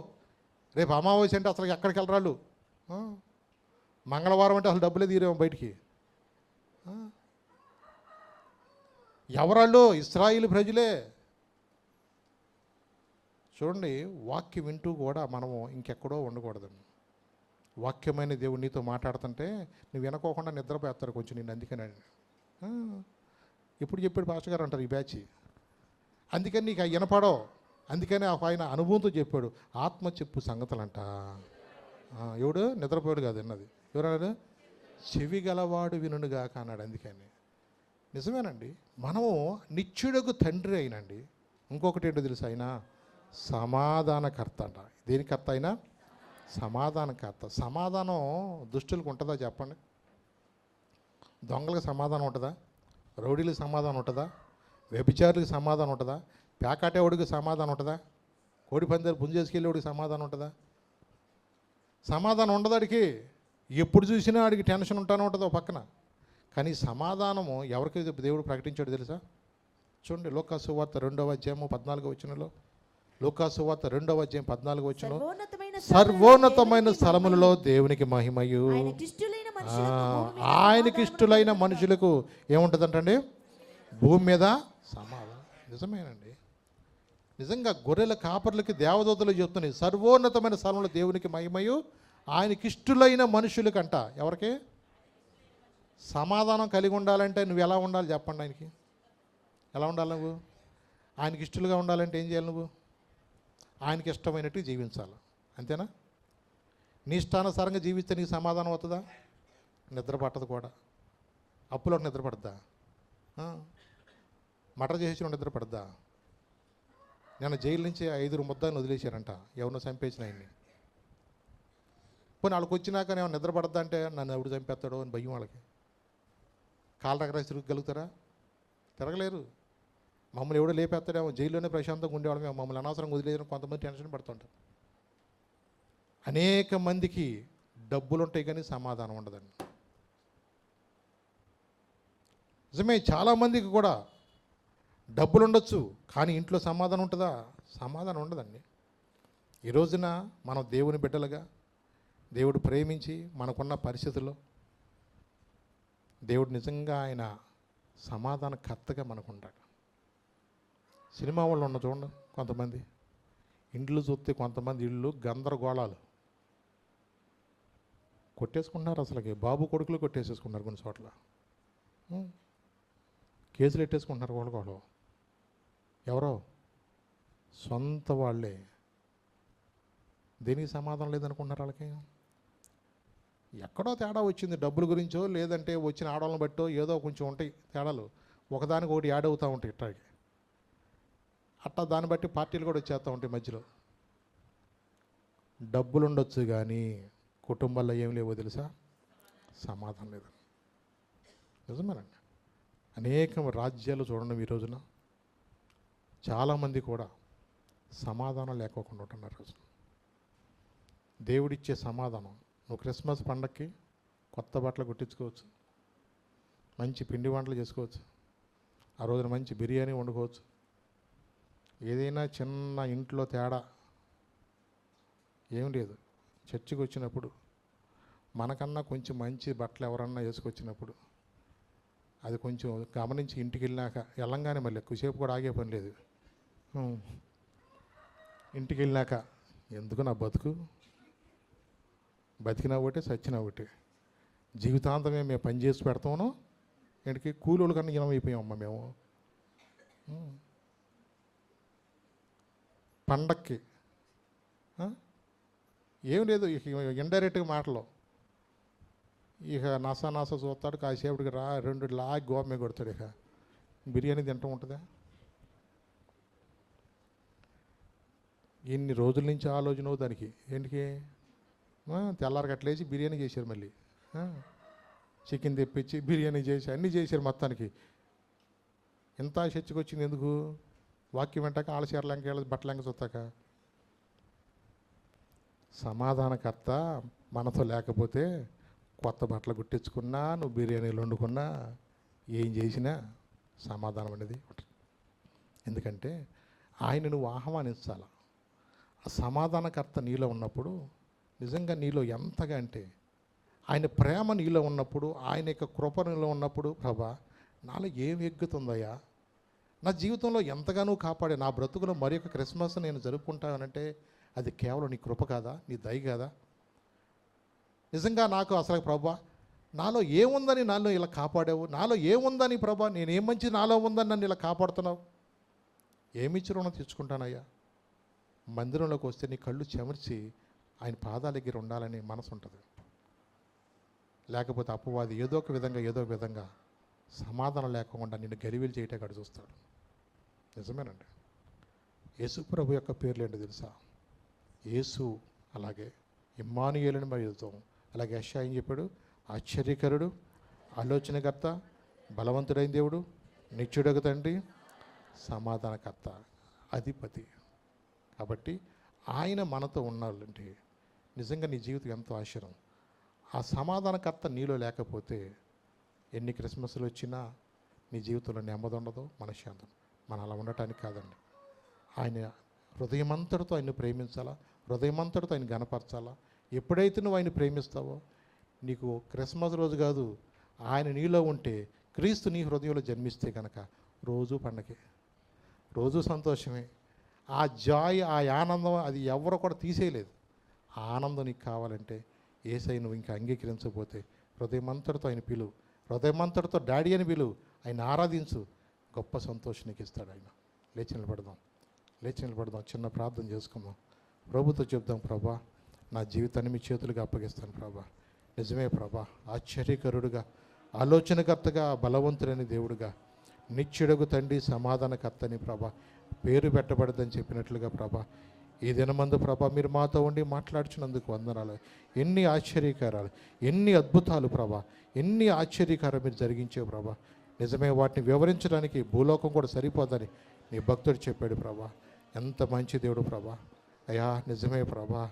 రేపు అమావాస్య అంటే అసలు ఎక్కడికి వెళ్ళరాళ్ళు. మంగళవారం అంటే అసలు డబ్బులే తీరేమో బయటికి. ఎవరాళ్ళు? ఇశ్రాయేలు ప్రజలే. చూడండి, వాక్యం వింటూ కూడా మనము ఇంకెక్కడో ఉండకూడదండి. వాక్యమైన దేవుడు నీతో మాట్లాడుతుంటే నువ్వు వినకోకుండా నిద్రపోతారు కొంచెం నిన్ను. అందుకని ఇప్పుడు చెప్పాడు పాస్టర్ గారు అంటారు ఈ బ్యాచ్. అందుకని నీకు వినపడో. అందుకని ఆయన అనుభవంతో చెప్పాడు, ఆత్మ చెప్పు సంగతులంట. ఎవడు నిద్రపోయాడు కాదు అన్నది. ఎవరన్నాడు? చెవి గలవాడు వినుగాక అన్నాడు. అందుకని నిజమేనండి, మనము నిత్యుడకు తండ్రి అయినండి. ఇంకొకటి ఏంటో తెలుసు, ఆయన సమాధానకర్త అంట. దేనికర్త? అయినా సమాధానకర్త. సమాధానం దుష్టులకు ఉంటుందా చెప్పండి? దొంగలకు సమాధానం ఉంటుందా? రౌడీలకు సమాధానం ఉంటుందా? వ్యభిచారులకు సమాధానం ఉంటుందా? పేకాటేవాడికి సమాధానం ఉంటుందా? కోడి పందాలు పుంజేసుకెళ్ళేవాడికి సమాధానం ఉంటుందా? సమాధానం ఉండదు. ఆడికి ఎప్పుడు చూసినా ఆడికి టెన్షన్ ఉంటానే ఉంటుంది ఒక పక్కన. కానీ సమాధానము ఎవరికి దేవుడు ప్రకటించాడు తెలుసా? చూడండి, లూకాసు సువార్త 2వ అధ్యాయము 14వ వచనంలో. లూకాసు సువార్త 2వ అధ్యాయం 14వ వచనంలో, సర్వోన్నతమైన స్థలములలో దేవునికి మహిమయు, ఆయనకి ఇష్టులైన మనుషులకు ఏముంటుందంటండి? భూమి మీద సమాధానం. నిజమేనండి, నిజంగా గొర్రెల కాపర్లకి దేవదూతలు చెప్తున్నాయి, సర్వోన్నతమైన స్థలంలో దేవునికి మహిమయు, ఆయనకి ఇష్టులైన మనుషులకంట. ఎవరికి? సమాధానం కలిగి ఉండాలంటే నువ్వు ఎలా ఉండాలి చెప్పండి? ఆయనకి ఎలా ఉండాలి? నువ్వు ఆయనకి ఇష్టలుగా ఉండాలంటే ఏం చేయాలి? నువ్వు ఆయనకి ఇష్టమైనట్టు జీవించాలి. అంతేనా? నీ ఇష్టానుసారంగా జీవిస్తే నీకు సమాధానం అవుతుందా? నిద్ర పట్టదు కూడా. అప్పులో నిద్ర పడద్దా? మటర్ చేసి నిద్ర పడద్దా? నేను జైలు నుంచి 5 ముద్దాన్ని వదిలేశారంట, ఎవరినో చంపేసిన ఆయన్ని. పోనీ వాళ్ళకి వచ్చినాక నేను నిద్ర పడద్దా అంటే నన్ను ఎవడు చంపేస్తాడో అని భయం వాళ్ళకి. కాళ్ళ దగ్గర తిరగలుగుతారా? తిరగలేరు. మమ్మల్ని ఎవడో లేపేస్తాడేమో, జైల్లోనే ప్రశాంతంగా ఉండేవాళ్ళం, మేము మమ్మల్ని అనవసరంగా వదిలేదని కొంతమంది టెన్షన్ పడుతుంటారు. అనేక మందికి డబ్బులు ఉంటాయి కానీ సమాధానం ఉండదండి. నిజమే, చాలామందికి కూడా డబ్బులు ఉండొచ్చు కానీ ఇంట్లో సమాధానం ఉంటుందా? సమాధానం ఉండదండి. ఈ రోజున మనం దేవుని బిడ్డలుగా, దేవుడు ప్రేమించి మనకున్న పరిస్థితుల్లో దేవుడు నిజంగా ఆయన సమాధానకర్తగా మనకు ఉంటాడు. సినిమా వాళ్ళు ఉన్న చూడండి, కొంతమంది ఇండ్లు చూస్తే కొంతమంది ఇళ్ళు గందరగోళాలు కొట్టేసుకుంటున్నారు. అసలుకి బాబు కొడుకులు కొట్టేసేసుకున్నారు. కొన్ని చోట్ల కేసులు పెట్టేసుకుంటున్నారు. వాళ్ళు ఎవరో సొంత వాళ్ళే. దేనికి సమాధానం లేదనుకుంటున్నారు వాళ్ళకి. ఎక్కడో తేడా వచ్చింది, డబ్బుల గురించో లేదంటే వచ్చిన ఆడవాళ్ళని బట్టో ఏదో కొంచెం ఉంటాయి తేడాలు, ఒకదానికి ఒకటి యాడ్ అవుతూ ఉంటాయి. ఇట్లాగే అట్టా దాన్ని బట్టి పార్టీలు కూడా వచ్చేస్తూ ఉంటాయి మధ్యలో. డబ్బులు ఉండొచ్చు కానీ కుటుంబాల్లో ఏం లేవో తెలుసా? సమాధానం లేదు. నిజమేనండి, అనేక రాజ్యాలు చూడండి ఈ రోజున చాలామంది కూడా సమాధానం లేకోకుండా ఉంటున్నారు. రోజున దేవుడిచ్చే సమాధానం, నువ్వు క్రిస్మస్ పండగకి కొత్త బట్టలు కుట్టించుకోవచ్చు, మంచి పిండి వంటలు చేసుకోవచ్చు, ఆ రోజున మంచి బిర్యానీ వండుకోవచ్చు. ఏదైనా చిన్న ఇంట్లో తేడా ఏం లేదు. చర్చికి వచ్చినప్పుడు మనకన్నా కొంచెం మంచి బట్టలు ఎవరన్నా వేసుకొచ్చినప్పుడు అది కొంచెం గమనించి ఇంటికి వెళ్ళంగానే మళ్ళీ ఎక్కువసేపు కూడా ఆగే పని లేదు. ఇంటికి వెళ్ళాక ఎందుకు నా బతికినా ఒకటే చచ్చినా ఒకటే, జీవితాంతమే మేము పని చేసి పెడతామను ఇంటికి కూలోళ్ళ కన్నా ఇనమైపోయామమ్మ మేము. పండక్కి ఏం లేదు, ఇక ఇండైరెక్ట్గా మాటలు, ఇక నాసా చూస్తాడు, కాసేపటికి రెండు లాగి గోమే కొడతాడు, ఇక బిర్యానీ తింటూ ఉంటుందా? ఇన్ని రోజుల నుంచి ఆలోచన దానికి ఏంటికి తెల్లారి కట్లేసి బిర్యానీ చేశారు, మళ్ళీ చికెన్ తెప్పించి బిర్యానీ చేసి అన్నీ చేశారు. మొత్తానికి ఎంత చర్చకు వచ్చింది ఎందుకు? వాక్యం వెంటాక ఆళ్ళ చీరలంక బట్టలంక చూస్తాక. సమాధానకర్త మనతో లేకపోతే కొత్త బట్టలు కుట్టించుకున్నా, నువ్వు బిర్యానీలు వండుకున్నా, ఏం చేసినా సమాధానం అనేది ఉంటుంది. ఎందుకంటే ఆయన నువ్వు ఆహ్వానించాల. ఆ సమాధానకర్త నీలో ఉన్నప్పుడు నిజంగా నీలో ఎంతగా అంటే ఆయన ప్రేమ నీలో ఉన్నప్పుడు, ఆయన యొక్క కృప నీలో ఉన్నప్పుడు, ప్రభా నాలో ఏం ఎగ్గుతుందయ్యా, నా జీవితంలో ఎంతగానో కాపాడే నా బ్రతుకులో మరి ఒక క్రిస్మస్ నేను జరుపుకుంటానంటే అది కేవలం నీ కృప కాదా, నీ దయ కాదా? నిజంగా నాకు అసలు ప్రభా నాలో ఏముందని నాలో ఇలా కాపాడావు, నాలో ఏముందని ప్రభా నేనేం మంచి నాలో ఉందని నన్ను ఇలా కాపాడుతున్నావు, ఏమిచ్చి రుణం తెచ్చుకుంటానయ్యా? మందిరంలోకి వస్తే నీ కళ్ళు చెమర్చి ఆయన పాదాల దగ్గర ఉండాలని మనసు ఉంటుంది. లేకపోతే అపవాది ఏదో ఒక విధంగా సమాధానం లేకుండా నిన్ను గరివీలు చేయటే కాడు చూస్తాడు. నిజమేనండి. యేసు ప్రభు యొక్క పేర్లు ఏంటో తెలుసా? యేసు, అలాగే ఇమ్మానుయేలుని మరి వెళ్తాం. అలాగే యెషయా ఏం చెప్పాడు? ఆశ్చర్యకరుడు, ఆలోచనకర్త, బలవంతుడైన దేవుడు, నిత్యుడగు తండ్రి, సమాధానకర్త, అధిపతి. కాబట్టి ఆయన మనతో ఉన్నాడంటే నిజంగా నీ జీవితం ఎంతో ఆశ్చర్యం. ఆ సమాధానకర్త నీలో లేకపోతే ఎన్ని క్రిస్మస్లు వచ్చినా నీ జీవితంలో నెమ్మది ఉండదు, మనశ్శాంతం. మనం అలా ఉండటానికి కాదండి. ఆయన హృదయమంతటితో ఆయన్ని ప్రేమించాలా, హృదయమంతటితో ఆయన గణపరచాలా. ఎప్పుడైతే నువ్వు ఆయన ప్రేమిస్తావో నీకు క్రిస్మస్ రోజు కాదు, ఆయన నీలో ఉంటే, క్రీస్తు నీ హృదయంలో జన్మిస్తే కనుక రోజు పండగే, రోజు సంతోషమే. ఆ జాయ్, ఆ ఆనందం అది ఎవరు కూడా తీసేయలేదు. ఆ ఆనందం నీకు కావాలంటే యేసయ్య నువ్వు ఇంకా అంగీకరించకపోతే హృదయమంతటితో ఆయన పిలువు, హృదయమంతటితో డాడీ అని పిలువు, ఆయన ఆరాధించు, గొప్ప సంతోషం నీకు ఇస్తాడు ఆయన. లేచి నిలబడదాం, చిన్న ప్రార్థన చేసుకుందాం. ప్రభుతో చెప్దాం, ప్రభా నా జీవితాన్ని మీ చేతులుగా అప్పగిస్తాను ప్రభా. నిజమే ప్రభా, ఆశ్చర్యకరుడుగా, ఆలోచనకర్తగా, బలవంతుడని దేవుడుగా, నిత్యుడగు తండ్రి, సమాధానకర్తని ప్రభా పేరు పెట్టబడదని చెప్పినట్లుగా ప్రభా ఈ దినమందు ప్రభా మీరు మాతో ఉండి మాట్లాడుచున్నందుకు వందనాలు. ఎన్ని ఆశ్చర్యకారాలు, ఎన్ని అద్భుతాలు ప్రభా, ఎన్ని ఆశ్చర్యకారాలు మీరు జరిగించే ప్రభా. నిజమే, వాటిని వివరించడానికి భూలోకం కూడా సరిపోదని నీ భక్తుడు చెప్పాడు ప్రభా. ఎంత మంచి దేవుడు ప్రభా. అయ్యా నిజమే ప్రభా,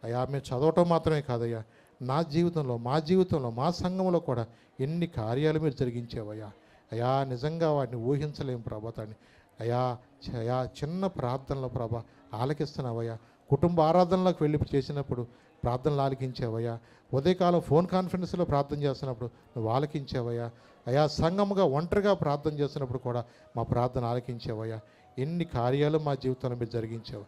అయ్యా మేము చదవటం మాత్రమే కాదయ్యా, నా జీవితంలో, మా జీవితంలో, మా సంఘంలో కూడా ఎన్ని కార్యాలు మీరు జరిగించేవయ్యా. అయ్యా నిజంగా వాటిని ఊహించలేము ప్రభా. తండ్రి అయ్యా చిన్న ప్రార్థనలో ప్రభా ఆలకిస్తున్నావయ్యా. కుటుంబ ఆరాధనలోకి వెళ్ళి చేసినప్పుడు ప్రార్థనలు ఆలకించావయ్యా. ఉదయకాలం ఫోన్ కాన్ఫరెన్స్లో ప్రార్థన చేస్తున్నప్పుడు నువ్వు ఆలకించావయ్యా. అయ్యా సంఘముగా ఒంటరిగా ప్రార్థన చేస్తున్నప్పుడు కూడా మా ప్రార్థన ఆలకించావయ్యా. ఎన్ని కార్యాలు మా జీవితంలో మీరు జరిగించావు.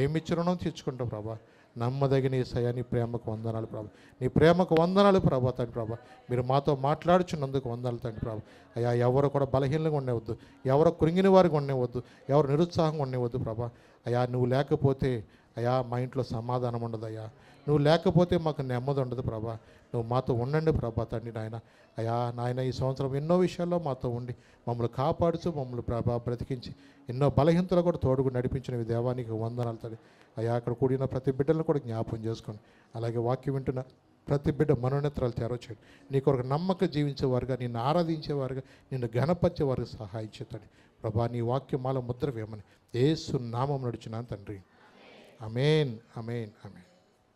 ఏమిచ్చి రుణం తెచ్చుకుంటావు ప్రభా. నమ్మదగిన యేసయ్యా నీ ప్రేమకు వందనాలు ప్రభా, నీ ప్రేమకు వందనాలు ప్రభా. తండ్రి ప్రభా మీరు మాతో మాట్లాడుచున్నందుకు వందనాలు తండ్రి ప్రభా. అయ్యా ఎవరు కూడా బలహీనంగా ఉండవద్దు, ఎవరు కృంగిన వారికి ఉండవద్దు, ఎవరు నిరుత్సాహంగా ఉండవద్దు ప్రభా. అయ్యా నువ్వు లేకపోతే అయ్యా మా ఇంట్లో సమాధానం ఉండదు అయ్యా, నువ్వు లేకపోతే మాకు నెమ్మది ఉండదు ప్రభా. నువ్వు మాతో ఉండండి ప్రభా తండ్రి నాయన. అయ్యా నాయన ఈ సంవత్సరం ఎన్నో విషయాల్లో మాతో ఉండి మమ్మల్ని కాపాడుచు, మమ్మల్ని ప్రభా బ్రతికించి ఎన్నో బలహీనతలు కూడా తోడుగు నడిపించిన దేవానికి వందనాలు తండ్రి. అయ్యా అక్కడ కూడిన ప్రతి బిడ్డలను కూడా జ్ఞాపకం చేసుకోండి. అలాగే వాక్యం వింటున్న ప్రతి బిడ్డ మనోనేత్రాలు తెరవచేయండి. నీ కొరకు నమ్మక జీవించేవారుగా, నిన్ను ఆరాధించేవారుగా, నిన్ను ఘనపరిచేవారుగా సహాయం చేతండి ప్రభా. నీ వాక్యం మాలో ముద్ర వేయమని యేసు నామం నడుచున్నాను తండ్రి. ఆమేన్, ఆమేన్, ఆమేన్.